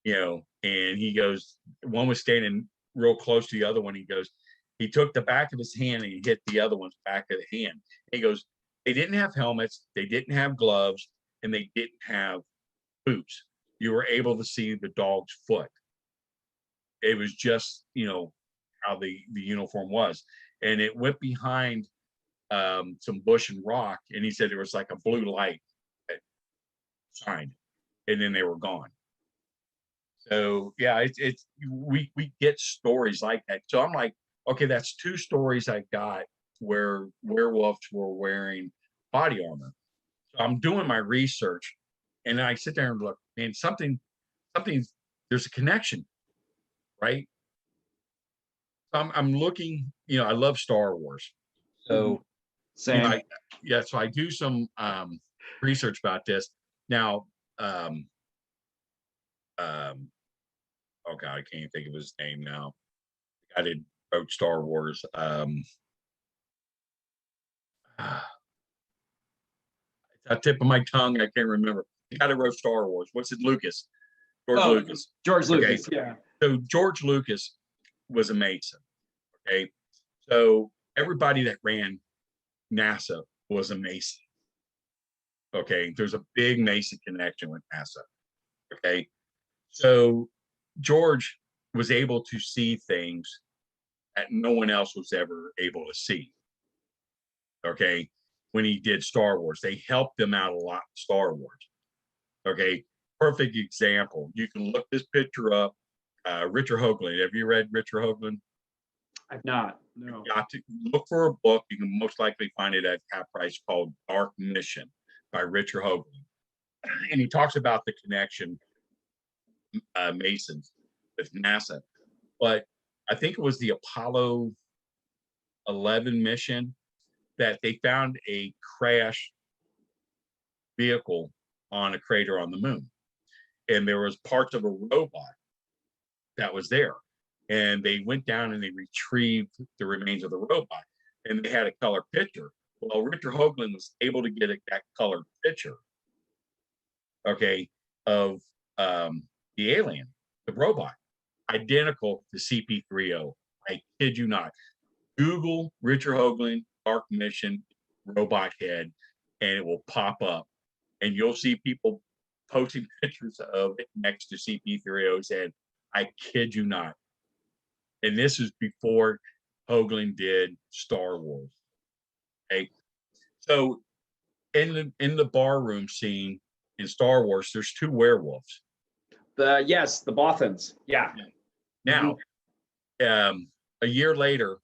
And he goes, one was standing real close to the other one. He goes, he took the back of his hand and he hit the other one's back of the hand. He goes, they didn't have helmets, they didn't have gloves, and they didn't have boots. You were able to see the dog's foot. It was just, how the uniform was. And it went behind some bush and rock, and he said there was like a blue light that shined, and then they were gone. So yeah, we get stories like that. So I'm like, okay, that's 2 stories I got where werewolves were wearing body armor. So I'm doing my research, and I sit there and look, man, something, there's a connection, right? So I'm looking, I love Star Wars. So same. So I do some research about this. Now, oh God, I can't even think of his name now. The guy that wrote Star Wars. It's at the tip of my tongue. I can't remember. The guy that wrote Star Wars. What's it? Lucas. Lucas. George Lucas. Okay. Yeah. So George Lucas was a Mason. Okay. So everybody that ran NASA was a Mason. Okay. There's a big Mason connection with NASA. Okay. So George was able to see things that no one else was ever able to see. Okay. When he did Star Wars, they helped him out a lot in Star Wars. Okay. Perfect example. You can look this picture up. Richard Hoagland. Have you read Richard Hoagland? I've not. No. You got to look for a book. You can most likely find it at half price called Dark Mission by Richard Hoagland. And he talks about the connection Masons with NASA. But I think it was the Apollo 11 mission that they found a crashed vehicle on a crater on the moon. And there was parts of a robot that was there. And they went down and they retrieved the remains of the robot. And they had a color picture. Well, Richard Hoagland was able to get that colored picture, okay, of the alien, the robot, identical to CP30. I kid you not. Google Richard Hoagland, Dark Mission, robot head, and it will pop up. And you'll see people posting pictures of it next to CP30's head. I kid you not. And this is before Hoagland did Star Wars. Okay. So in the bar room scene in Star Wars, there's 2 werewolves. Yes, the Bothans. Yeah. Now, a year later,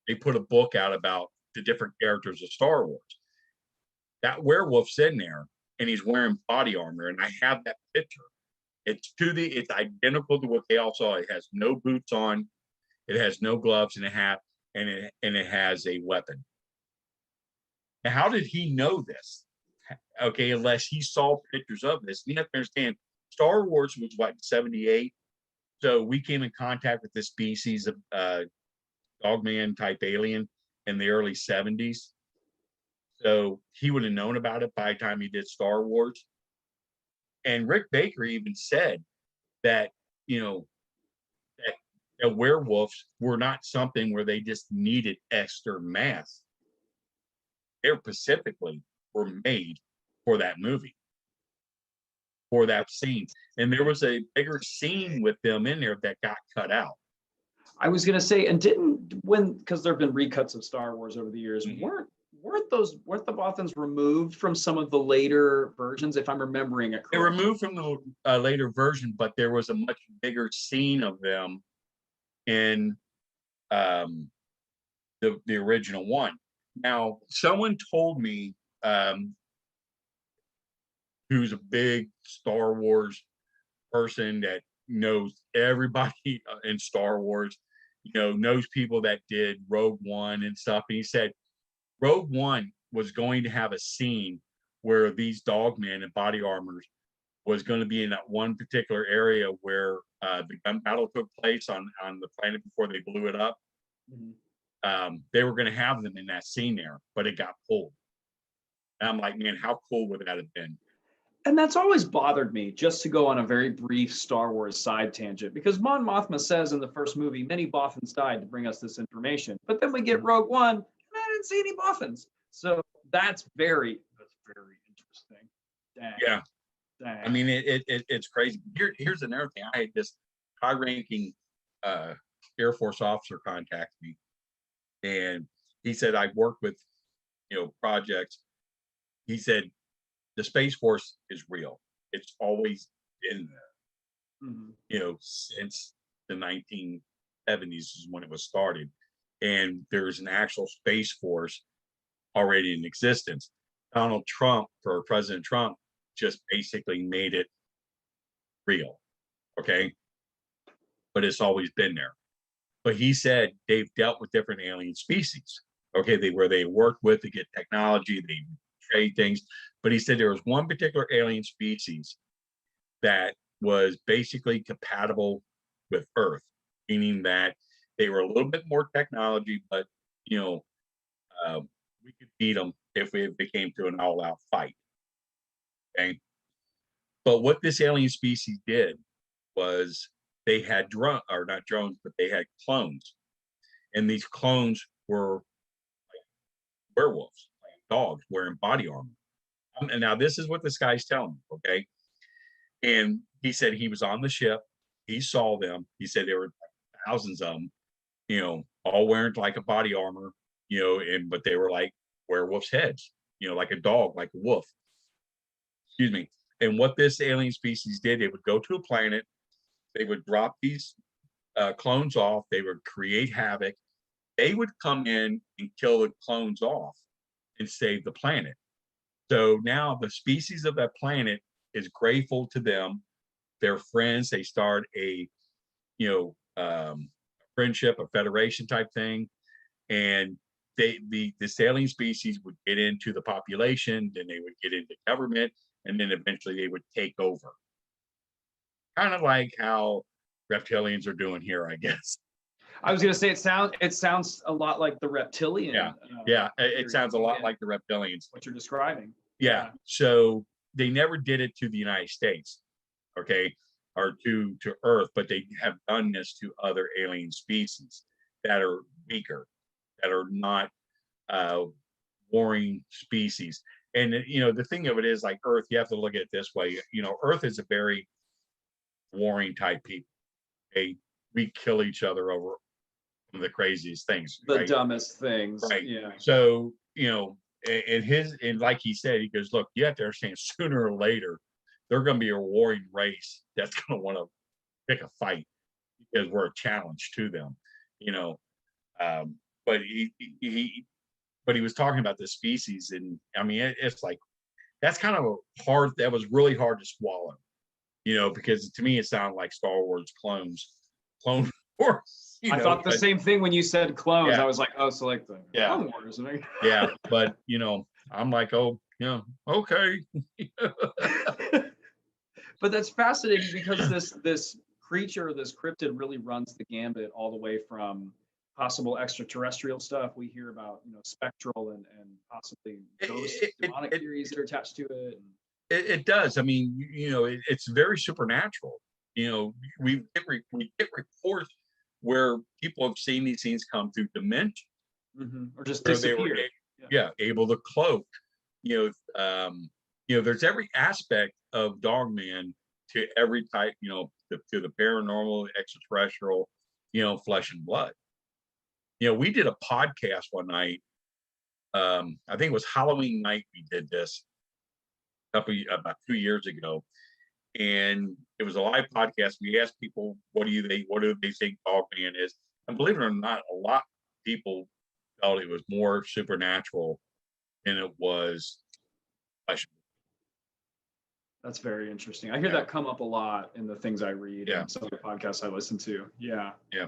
they put a book out about the different characters of Star Wars. That werewolf's in there, and he's wearing body armor, and I have that picture. It's identical to what they all saw. It has no boots on, it has no gloves and a hat, and it has a weapon. Now, how did he know this? Okay, unless he saw pictures of this. You have to understand, Star Wars was what, 78? So we came in contact with this species of dogman type alien in the early 70s. So he would have known about it by the time he did Star Wars. And Rick Baker even said that, that werewolves were not something where they just needed extra mass. They specifically were made for that movie, for that scene. And there was a bigger scene with them in there that got cut out. I was going to say, and because there have been recuts of Star Wars over the years, weren't the Bothans removed from some of the later versions, if I'm remembering it correctly? They were removed from the later version, but there was a much bigger scene of them in the original one. Now, someone told me, who's a big Star Wars person that knows everybody in Star Wars, knows people that did Rogue One and stuff. And he said Rogue One was going to have a scene where these dogmen in body armors was going to be in that one particular area where the gun battle took place on the planet before they blew it up. Mm-hmm. They were going to have them in that scene there, but it got pulled. And I'm like, man, how cool would that have been? And that's always bothered me, just to go on a very brief Star Wars side tangent, because Mon Mothma says in the first movie, many Bothans died to bring us this information. But then we get Rogue One, and I didn't see any Bothans. So that's very interesting. Dang. Yeah. Dang. I mean, it's crazy. Here's another thing. I had this high-ranking Air Force officer contact me, and he said, I've worked with, projects. He said, the Space Force is real. It's always been there, since the 1970s is when it was started. And there's an actual Space Force already in existence. Donald Trump, or President Trump, just basically made it real. Okay. But it's always been there. But he said they've dealt with different alien species. Okay. Where they work with to get technology, they trade things. But he said there was one particular alien species that was basically compatible with Earth, meaning that they were a little bit more technology, but we could beat them if it came to an all-out fight. Okay, but what this alien species did was they had not drones, but they had clones, and these clones were like werewolves, like dogs wearing body armor. And now this is what this guy's telling me, okay? And he said he was on the ship. He saw them. He said there were thousands of them, all wearing like a body armor, but they were like werewolf's heads, like a dog, like a wolf. Excuse me. And what this alien species did, they would go to a planet. They would drop these clones off. They would create havoc. They would come in and kill the clones off and save the planet. So now the species of that planet is grateful to them. They're friends. They start a, friendship, a federation type thing. And this alien species would get into the population, then they would get into government, and then eventually they would take over. Kind of like how reptilians are doing here, I guess. I was going to say it sounds a lot like the reptilian. Yeah, it sounds a lot like the reptilians. What you're describing. Yeah. So they never did it to the United States. Okay. or to Earth, but they have done this to other alien species that are weaker, that are not warring species. And the thing of it is, like Earth, you have to look at it this way. Earth is a very warring type people. We kill each other over the craziest things, the right? dumbest things, right? Yeah. So and like he said, he goes, look, you have to understand, sooner or later they're going to be a warring race that's going to want to pick a fight because we're a challenge to them, you know. But he was talking about the species, and I mean, it's like that's kind of hard. That was really hard to swallow, because to me it sounded like Star Wars Clone Wars. I thought the same thing when you said clones. Yeah. I was like, oh, so like the Clone Wars. Yeah, but I'm like, oh, yeah, okay. But that's fascinating because this creature, this cryptid, really runs the gambit all the way from possible extraterrestrial stuff we hear about, spectral and possibly ghost demonic theories that are attached to it. It does. I mean, it's very supernatural. We get reports where people have seen these things come through dimension, or just disappear. They were able to cloak. There's every aspect of Dogman to every type, to the paranormal, extraterrestrial, flesh and blood. We did a podcast one night. I think it was Halloween night. We did this about 2 years ago, and it was a live podcast. We asked people, what do they think Dogman is? And believe it or not, a lot of people felt it was more supernatural than it was flesh. That's very interesting. I hear that come up a lot in the things I read and some of the podcasts I listen to. Yeah. Yeah.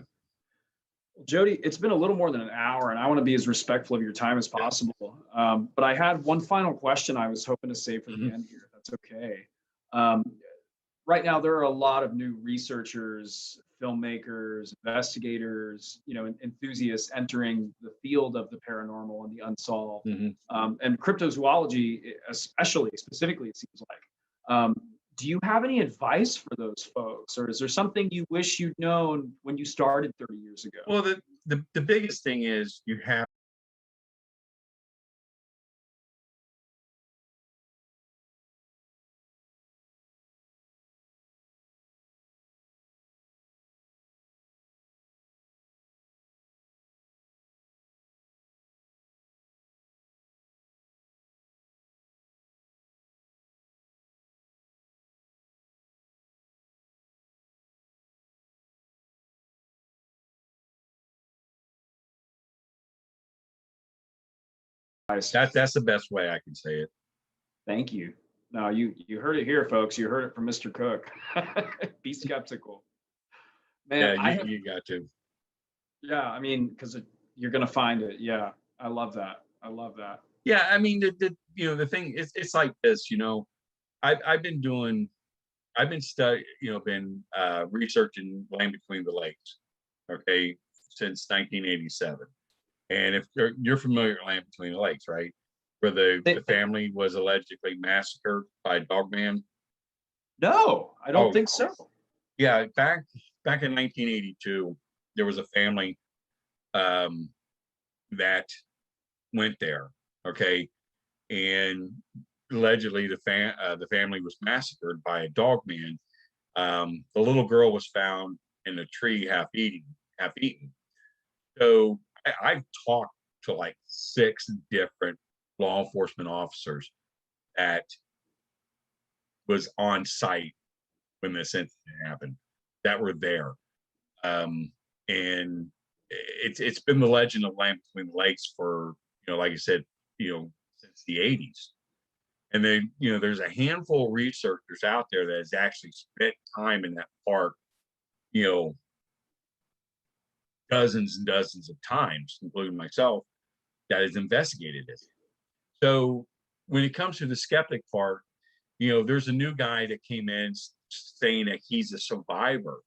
Joedy, it's been a little more than an hour, and I want to be as respectful of your time as possible. But I had one final question I was hoping to save for the end here, if that's okay. Right now, there are a lot of new researchers, filmmakers, investigators, enthusiasts entering the field of the paranormal and the unsolved, and cryptozoology, specifically, it seems like. Do you have any advice for those folks, or is there something you wish you'd known when you started 30 years ago? Well, the biggest thing is you have that's the best way I can say it. Thank you. No, you heard it here, folks. You heard it from Mr. Cook. Be skeptical. Man, you got to. Yeah, I mean, because you're gonna find it. Yeah, I love that. Yeah, I mean, the thing is, it's like this. I've been researching Land Between the Lakes, okay, since 1987. And if you're familiar with Land Between the Lakes, right, where the family was allegedly massacred by Dogman. No, I don't think so. Yeah, back in 1982, there was a family that went there, okay, and allegedly the family was massacred by a Dogman. The little girl was found in a tree, half eaten. So I've talked to like 6 different law enforcement officers that was on site when this incident happened, that were there. And it's been the legend of Land Between the Lakes for, like I said, since the 80s. And then, there's a handful of researchers out there that has actually spent time in that park, dozens and dozens of times, including myself, that has investigated it. So when it comes to the skeptic part, there's a new guy that came in saying that he's a survivor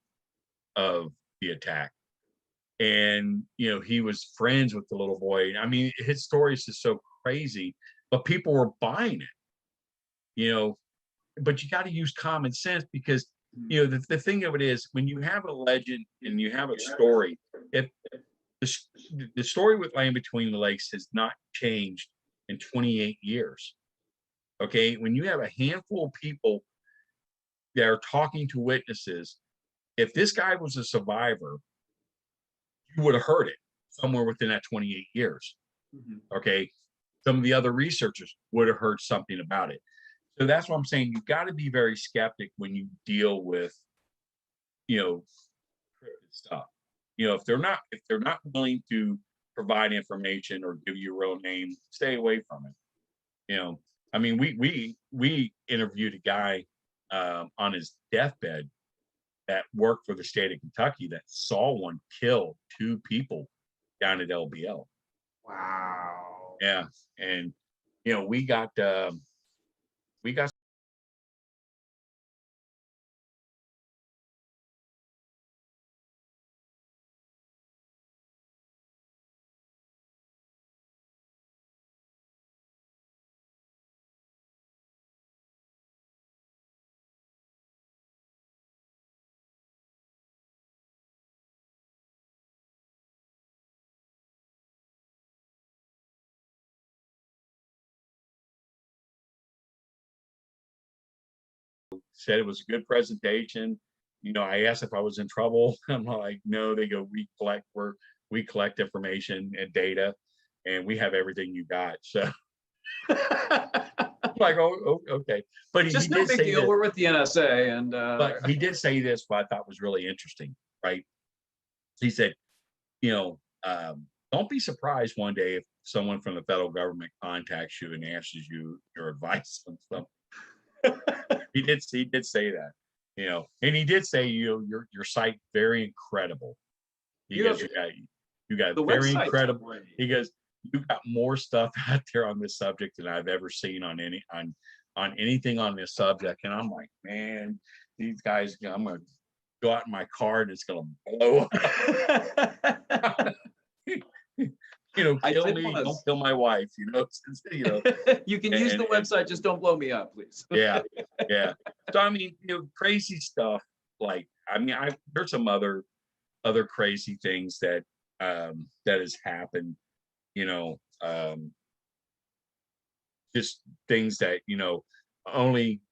of the attack. And, he was friends with the little boy. I mean, his story is just so crazy, but people were buying it, but you got to use common sense, because You know, the thing of it is, when you have a legend and you have a story, if the story with Land Between the Lakes has not changed in 28 years. Okay, when you have a handful of people that are talking to witnesses, if this guy was a survivor, you would have heard it somewhere within that 28 years. Okay, some of the other researchers would have heard something about it. So that's what I'm saying. You've got to be very skeptic when you deal with, you know, cryptid stuff. You know, if they're not willing to provide information or give you a real name, stay away from it. You know, I mean, we interviewed a guy on his deathbed that worked for the state of Kentucky that saw one kill 2 people down at LBL. Wow. Yeah, and you know, we got said it was a good presentation. You know, I asked if I was in trouble. I'm like, no. They go, we collect information and data, and we have everything you got. So I'm like, oh, okay. But he Just no did big say deal. this, We're with the NSA, and but he did say this, what I thought was really interesting, right? He said, you know, don't be surprised one day if someone from the federal government contacts you and asks you your advice on stuff. He did say that, you know, and he did say, you know, your site very incredible. He goes, you got the very website's incredible. great. He goes, you got more stuff out there on this subject than I've ever seen on anything on this subject. And I'm like, man, these guys, you know, I'm gonna go out in my car and it's gonna blow up. You know, kill me, don't kill my wife, you know. You know, you can use the website, just don't blow me up, please. yeah. So I mean, you know, crazy stuff. Like, I mean, there's some other crazy things that has happened. You know, just things that, you know, only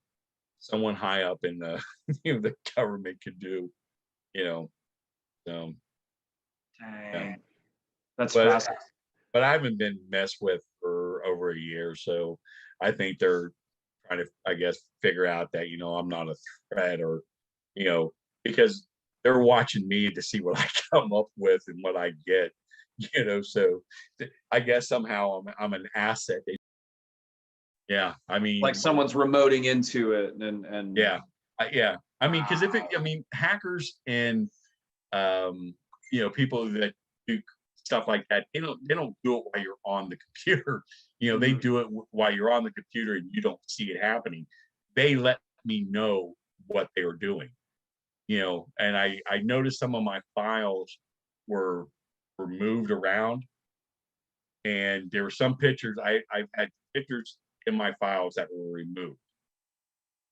someone high up in the you know, the government could do. You know, so Dang. yeah. That's But fascinating. but I haven't been messed with for over a year, so I think they're trying to, I guess, figure out that, you know, I'm not a threat, or, you know, because they're watching me to see what I come up with and what I get, you know. So I guess somehow I'm an asset. Yeah, I mean, Like someone's remoting into it, and yeah, yeah. I mean, because I mean, hackers and you know, people that do stuff like that, they don't do it while you're on the computer. You know, they do it while you're on the computer and you don't see it happening. They let me know what they were doing. You know, and I noticed some of my files were moved around, and there were some pictures I've had pictures in my files that were removed.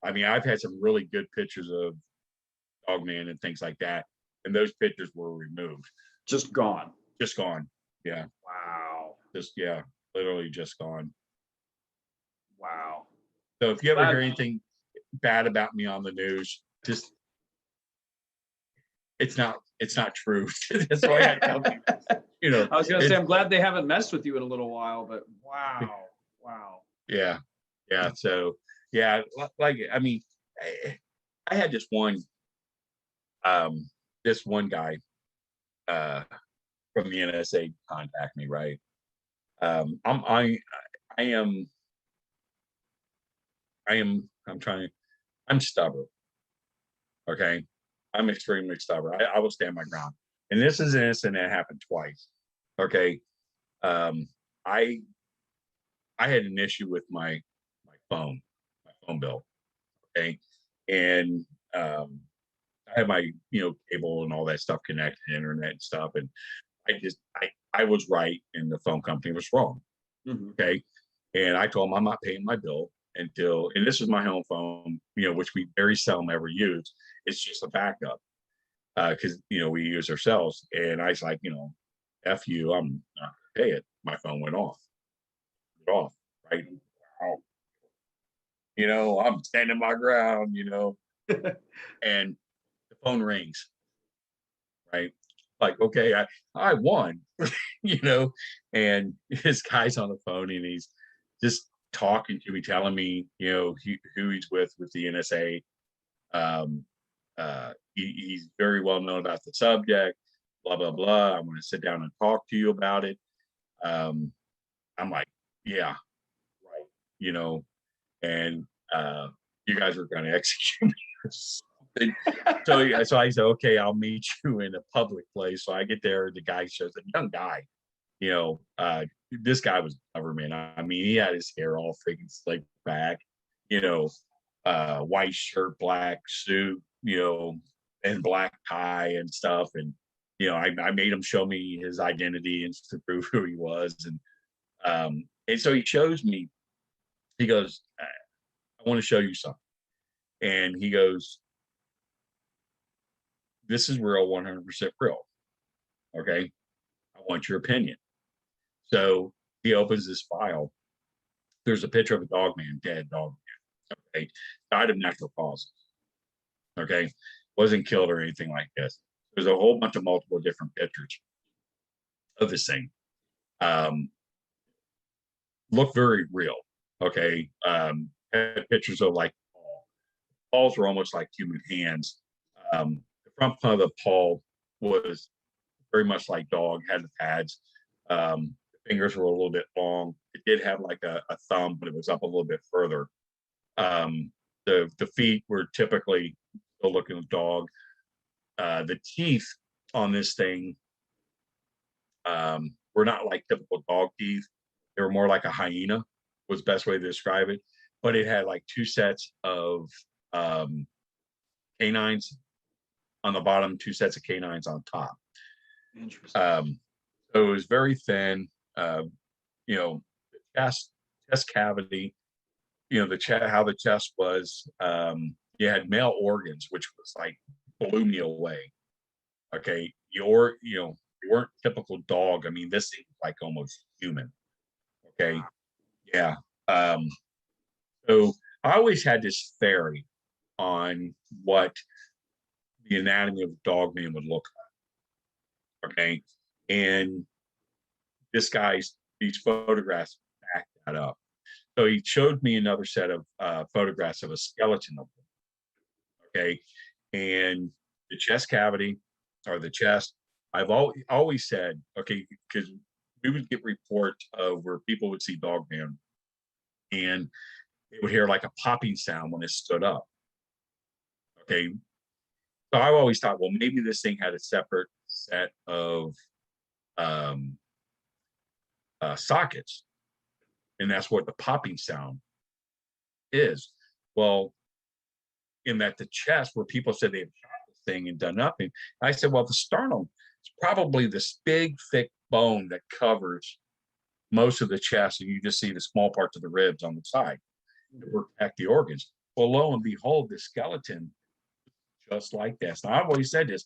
I mean, I've had some really good pictures of Dogman and things like that, and those pictures were removed. just gone. Just gone. Yeah. Wow. Just, yeah, literally just gone. Wow. So if you ever hear anything bad about me on the news, just it's not true. That's why I tell people, you know. I was gonna say, I'm glad they haven't messed with you in a little while, but wow. Yeah. So yeah, like, I mean, I had this one guy from the NSA contact me, right? I'm stubborn. Okay. I'm extremely stubborn. I will stand my ground. And this is an incident that happened twice. Okay. I had an issue with my phone bill. Okay. And I had my, you know, cable and all that stuff connected to the internet and stuff. And I was right and the phone company was wrong. Okay. And I told them I'm not paying my bill until, and this is my home phone, which we very seldom ever use. It's just a backup because we use ourselves. And I was like, F you, I'm not gonna pay it. My phone went off. Right? I'm standing my ground, and the phone rings, right? Like, okay, I won, and his guy's on the phone and he's just talking to me, telling me, who he's with the NSA. He's very well known about the subject, blah, blah, blah. I want to sit down and talk to you about it. I'm like, yeah, right, and you guys are going to execute me or something. So I said, okay, I'll meet you in a public place. So I get there, the guy shows, a young guy, this guy was government. I mean, he had his hair all freaking slicked back, white shirt, black suit, and black tie and stuff. And, I made him show me his identity and to prove who he was. And so he shows me, he goes, I want to show you something. And he goes, this is real, 100% real. Okay. I want your opinion. So he opens this file. There's a picture of a dog man, dead dog man. Okay. Died of natural causes. Okay. Wasn't killed or anything like this. There's a whole bunch of multiple different pictures of this thing. Look very real. Okay. Had pictures of like paws were almost like human hands. The front part of the paw was very much like dog, had the pads. The fingers were a little bit long. It did have like a thumb, but it was up a little bit further. The feet were typically still looking at dog. The teeth on this thing were not like typical dog teeth. They were more like a hyena, was the best way to describe it. But it had like two sets of canines on the bottom, two sets of canines on top. Interesting. So it was very thin. The chest cavity, the chest, how the chest was. You had male organs, which was like blew me away. Okay, you weren't typical dog. I mean, this seemed like almost human. Okay, yeah. So I always had this theory on what the anatomy of a dog man would look like. Okay, and these photographs back that up. So he showed me another set of photographs of a skeleton of them. Okay, and the chest cavity or the chest, I've always said, okay, because we would get reports of where people would see dog man and they would hear like a popping sound when it stood up. Okay, so I always thought, well, maybe this thing had a separate set of sockets, and that's what the popping sound is. Well, in that the chest, where people said they had shot this thing and done nothing, I said, well, the sternum is probably this big, thick bone that covers most of the chest, and you just see the small parts of the ribs on the side to protect the organs. Well, lo and behold, the skeleton just like this. Now, I've always said this,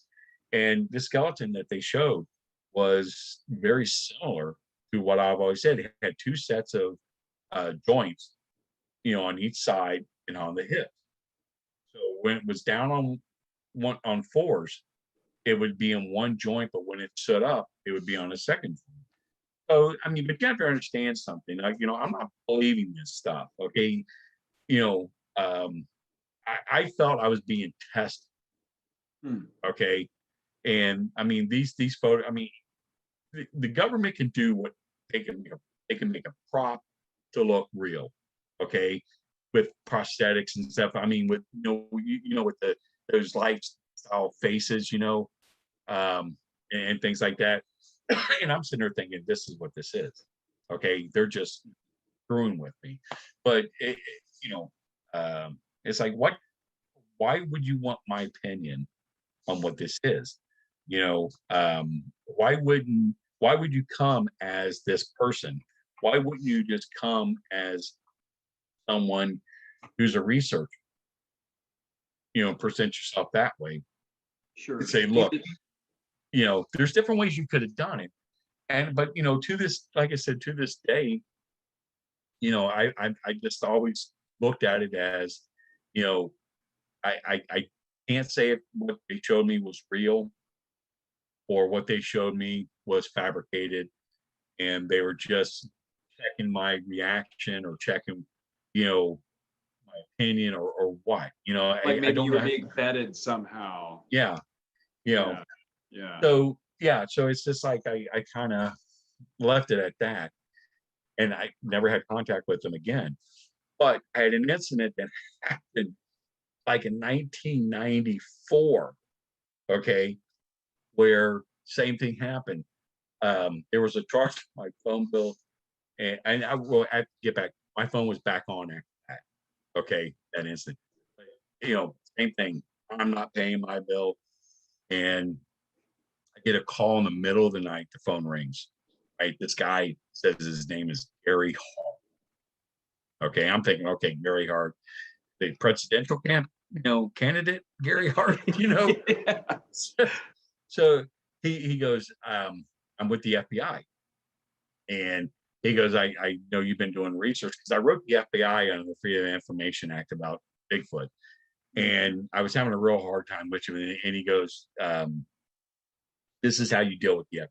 and the skeleton that they showed was very similar to what I've always said. It had two sets of joints, on each side and on the hip. So when it was down on fours, it would be in one joint, but when it stood up, it would be on a second joint. So, I mean, but you have to understand something. Like, I'm not believing this stuff. Okay, I thought I was being tested. Okay, and I mean these photos. I mean, the government can do what they can make a prop to look real. Okay, with prosthetics and stuff. I mean, with with those lifestyle faces, and things like that. And I'm sitting there thinking, this is what this is. Okay, they're just screwing with me. But it's like, what? Why would you want my opinion on what this is? Why would you come as this person? Why wouldn't you just come as someone who's a researcher, present yourself that way Sure. and say, look, there's different ways you could have done it. But to this, like I said, to this day, I just always looked at it as, I can't say if what they showed me was real or what they showed me was fabricated, and they were just checking my reaction or checking, my opinion or what, Like I maybe don't you know. were being vetted somehow. Yeah, you know, Yeah. Yeah. so yeah, so it's just like I kind of left it at that, and I never had contact with them again. But I had an incident that happened like in 1994, okay, where same thing happened. There was a charge to my phone bill, and I will have to get back. My phone was back on after that. Okay, that instant. But, same thing. I'm not paying my bill, and I get a call in the middle of the night. The phone rings. Right, this guy says his name is Gary Hall. Okay, I'm thinking, okay, Gary Hart, the presidential candidate, Gary Hart. Yeah. So he goes, I'm with the FBI. And he goes, I know you've been doing research because I wrote the FBI on the Freedom of Information Act about Bigfoot. And I was having a real hard time with him. And he goes, this is how you deal with the FBI. If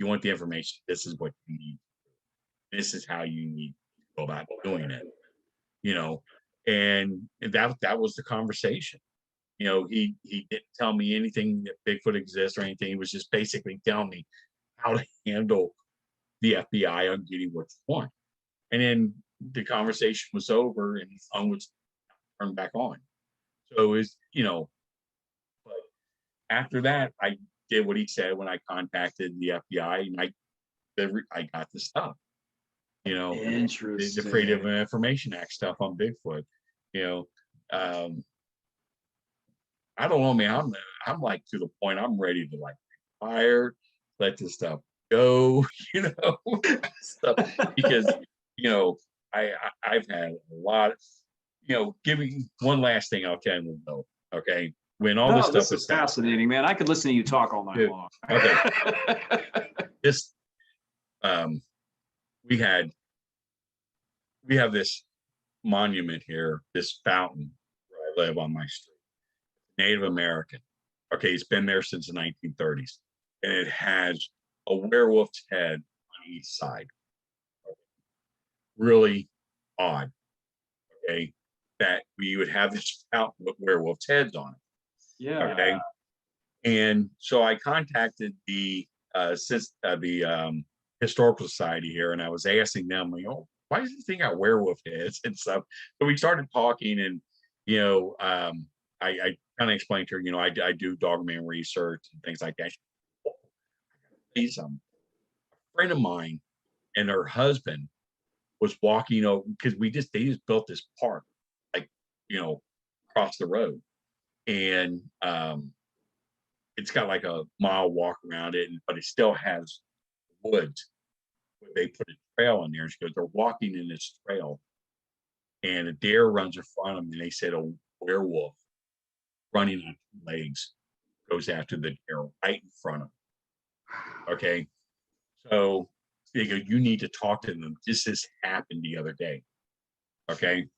you want the information, this is what you need. This is how you need to go about doing it. And that was the conversation. He didn't tell me anything that Bigfoot exists or anything. He was just basically telling me how to handle the FBI on getting what you want. And then the conversation was over and the phone was turned back on. So it was, but after that, I did what he said when I contacted the FBI, and I got the stuff, the Freedom of Interesting. Information Act stuff on Bigfoot. You know, I don't know, man. I'm like to the point I'm ready to like fire, let this stuff go, stuff because I've had a lot. Give me one last thing I'll tell you though. Okay, when all this No, stuff this was is happening, fascinating, man. I could listen to you talk all night dude, long. okay, this um, we had we have this monument here, this fountain where I live on my street. Native American. Okay, it's been there since the 1930s, and it has a werewolf's head on each side. Really odd. Okay, that we would have this fountain with werewolf's heads on it. Yeah. Okay, and so I contacted the historical society here, and I was asking them, why does this thing got werewolf heads and stuff? So we started talking, and I kind of explained to her, I do dogman research and things like that. He's a friend of mine, and her husband was walking over because they just built this park, like across the road, and it's got like a mile walk around it, but it still has woods. Where they put a trail in there. She goes, they're walking in this trail, and a deer runs in front of them, and they said a werewolf running on two legs goes after the deer right in front of them. Okay. So they go, you need to talk to them. This happened the other day. Okay.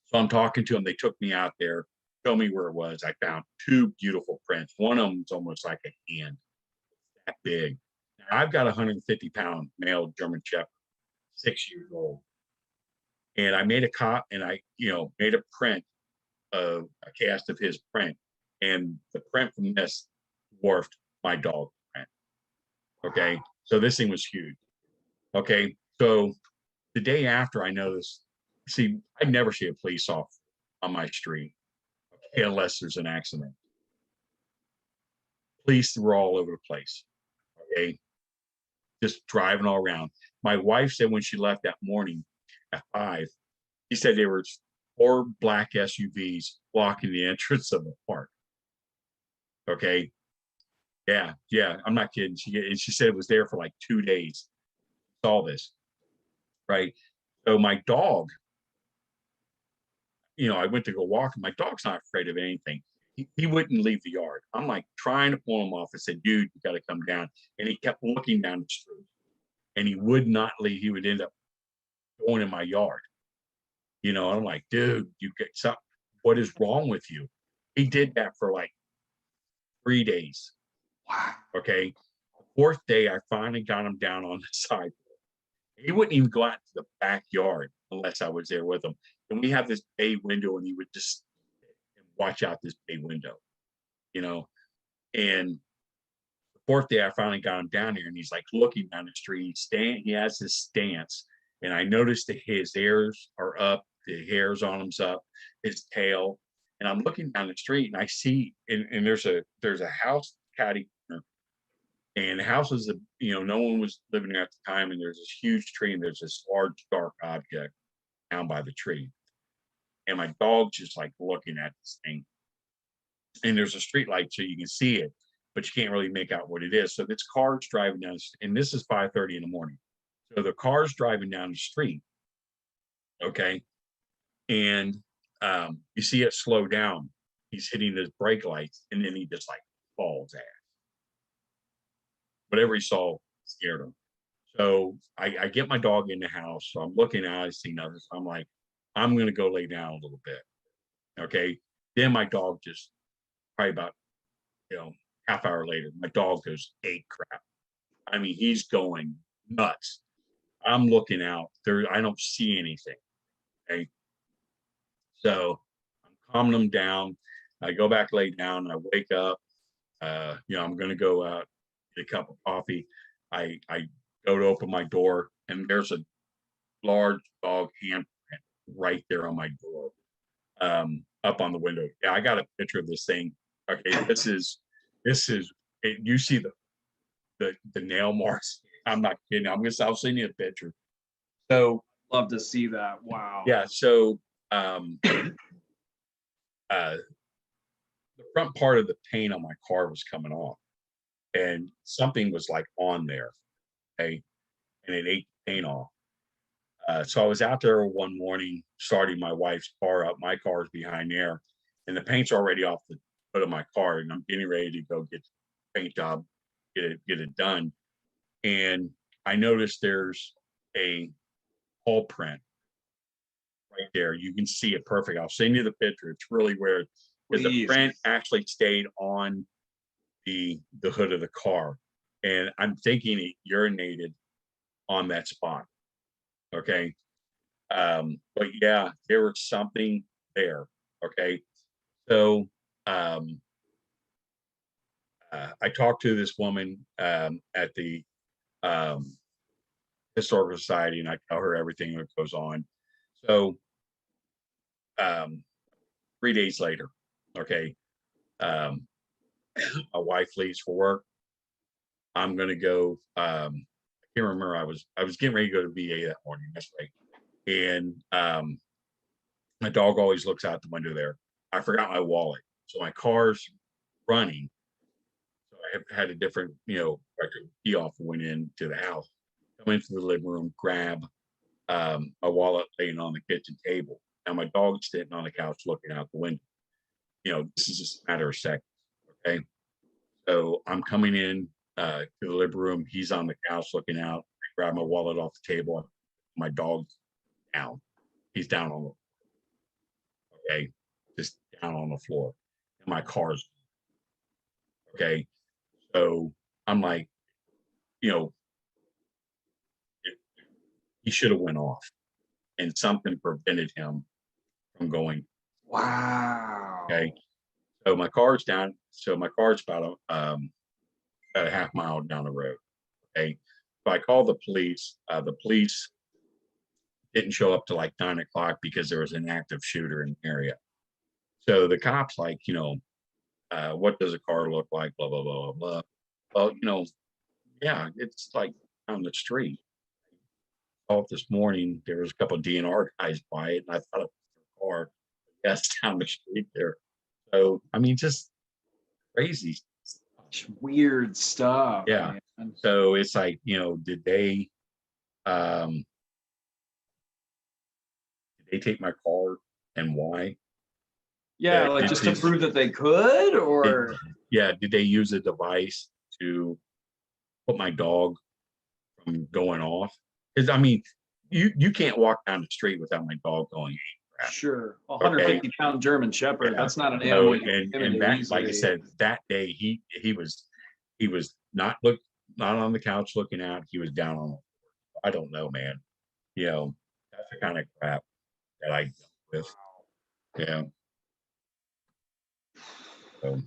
So I'm talking to them. They took me out there, showed me where it was. I found two beautiful prints. One of them's almost like a hand, that big. Now, I've got a 150-pound male German Shepherd, 6 years old. And I made made a print of a cast of his print. And the print from this dwarfed my dog print. Okay. So this thing was huge. Okay. So the day after I noticed, I never see a police officer on my street, okay, unless there's an accident. Police were all over the place. Okay. Just driving all around. My wife said when she left that morning at 5, she said there were 4 black SUVs blocking the entrance of the park. Okay. Yeah, I'm not kidding. She said it was there for like 2 days. Saw this, right? So my dog I went to go walk, and my dog's not afraid of anything. He wouldn't leave the yard. I'm like trying to pull him off. I said, dude, you got to come down. And he kept looking down the street, and he would not leave. He would end up going in my yard. I'm like, dude, you get something. What is wrong with you? He did that for like 3 days. Wow. Okay. The fourth day, I finally got him down on the sidewalk. He wouldn't even go out to the backyard unless I was there with him. And we have this bay window, and he would just watch out this bay window, And the fourth day, I finally got him down here, and he's like looking down the street. He has this stance, and I noticed that his ears are up, the hairs on him's up, his tail. And I'm looking down the street, and I see, and there's a house catty corner, and the house is no one was living there at the time, and there's this huge tree, and there's this large dark object down by the tree. And my dog's just like looking at this thing. And there's a street light so you can see it, but you can't really make out what it is. So this car's driving down, and this is 5:30 in the morning. So the car's driving down the street. Okay. And you see it slow down. He's hitting his brake lights, and then he just like falls ass. Whatever he saw scared him. So I get my dog in the house. So I'm looking out, I see nothing. So I'm like, I'm going to go lay down a little bit. Okay. Then my dog just, probably about, half hour later, my dog goes ape crap. I mean, he's going nuts. I'm looking out there. I don't see anything. Okay. So I'm calming him down. I go back, lay down. I wake up. I'm going to go out, get a cup of coffee. I go to open my door, and there's a large dog handprint right there on my door, up on the window. Yeah, I got a picture of this thing. Okay, this is you see the nail marks. I'm not kidding. I'll send you a picture. So love to see that. Wow. Yeah. So the front part of the paint on my car was coming off, and something was like on there. Okay, and it ate the paint off. So I was out there one morning starting my wife's car up. My car's behind there, and the paint's already off the hood of my car, and I'm getting ready to go get the paint job, get it done. And I noticed there's a paw print right there. You can see it perfect. I'll send you the picture. It's really weird because the print actually stayed on the hood of the car, and I'm thinking it urinated on that spot. Okay. But yeah, there was something there. Okay. So I talked to this woman at the Historical Society, and I tell her everything that goes on. So 3 days later, okay, my wife leaves for work. I'm gonna go. I can't remember. I was getting ready to go to VA that morning. That's right. And my dog always looks out the window there. I forgot my wallet, so my car's running. So I have had a different, key off, went into the house, come into the living room, grab my wallet laying on the kitchen table. Now my dog's sitting on the couch looking out the window. This is just a matter of seconds. Okay. So I'm coming in to the living room. He's on the couch looking out. I grab my wallet off the table. My dog's down. He's down on the floor. Okay. Just down on the floor. And my car's okay. So I'm like, he should have went off, and something prevented him from going. Wow. Okay. So my car's down. So my car's about a half mile down the road. Okay. So I called the police. The police didn't show up till like 9 o'clock because there was an active shooter in the area. So the cops like, what does a car look like? Blah, blah, blah, blah. Well, yeah, it's like on the street. Off this morning, there was a couple of DNR guys by it, and I thought it was their car. Yes, down the street there. So, I mean, just crazy. Weird stuff. Yeah. Man. So it's like, did they take my car and why. Yeah, like just to prove that they could, or did they use a device to put my dog from going off? Because I mean, you can't walk down the street without my dog going. Sure, 150-pound German Shepherd. Yeah. That's not an animal. And that, like I said, that day he was not on the couch looking out. He was down on. I don't know, man. You know, that's the kind of crap that I dealt with. Yeah. So.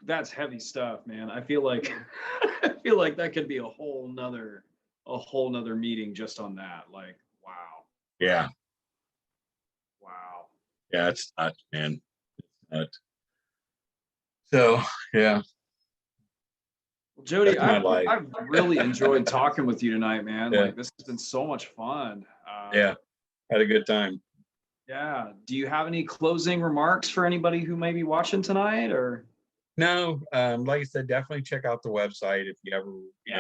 That's heavy stuff, man. I feel like I feel like that could be a whole nother meeting just on that. Like, wow. Yeah. Wow. Yeah, it's nuts, man. It's nuts. So yeah. Well, Joedy, I've really enjoyed talking with you tonight, man. Yeah. Like, this has been so much fun. Yeah, had a good time. Yeah. Do you have any closing remarks for anybody who may be watching tonight, or? No, like I said, definitely check out the website if you ever,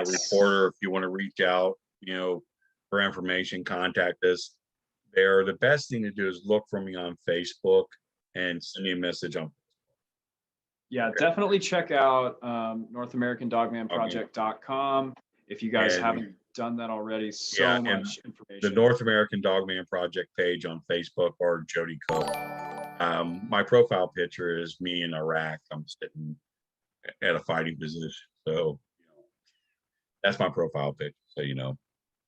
report, or if you want to reach out, for information, contact us there. The best thing to do is look for me on Facebook and send me a message on. Yeah, definitely check out North American Dogman Project.com if you guys haven't done that already. So much information. The North American Dogman Project page on Facebook, or Joedy Cook. My profile picture is me in Iraq. I'm sitting at a fighting position. So, that's my profile picture. So,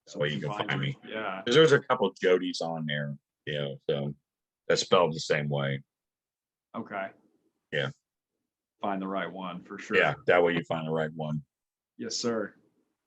that's where you can find me. Yeah. Because there's a couple of Jodys on there, so that's spelled the same way. Okay. Yeah. Find the right one for sure. Yeah, that way you find the right one. Yes, sir.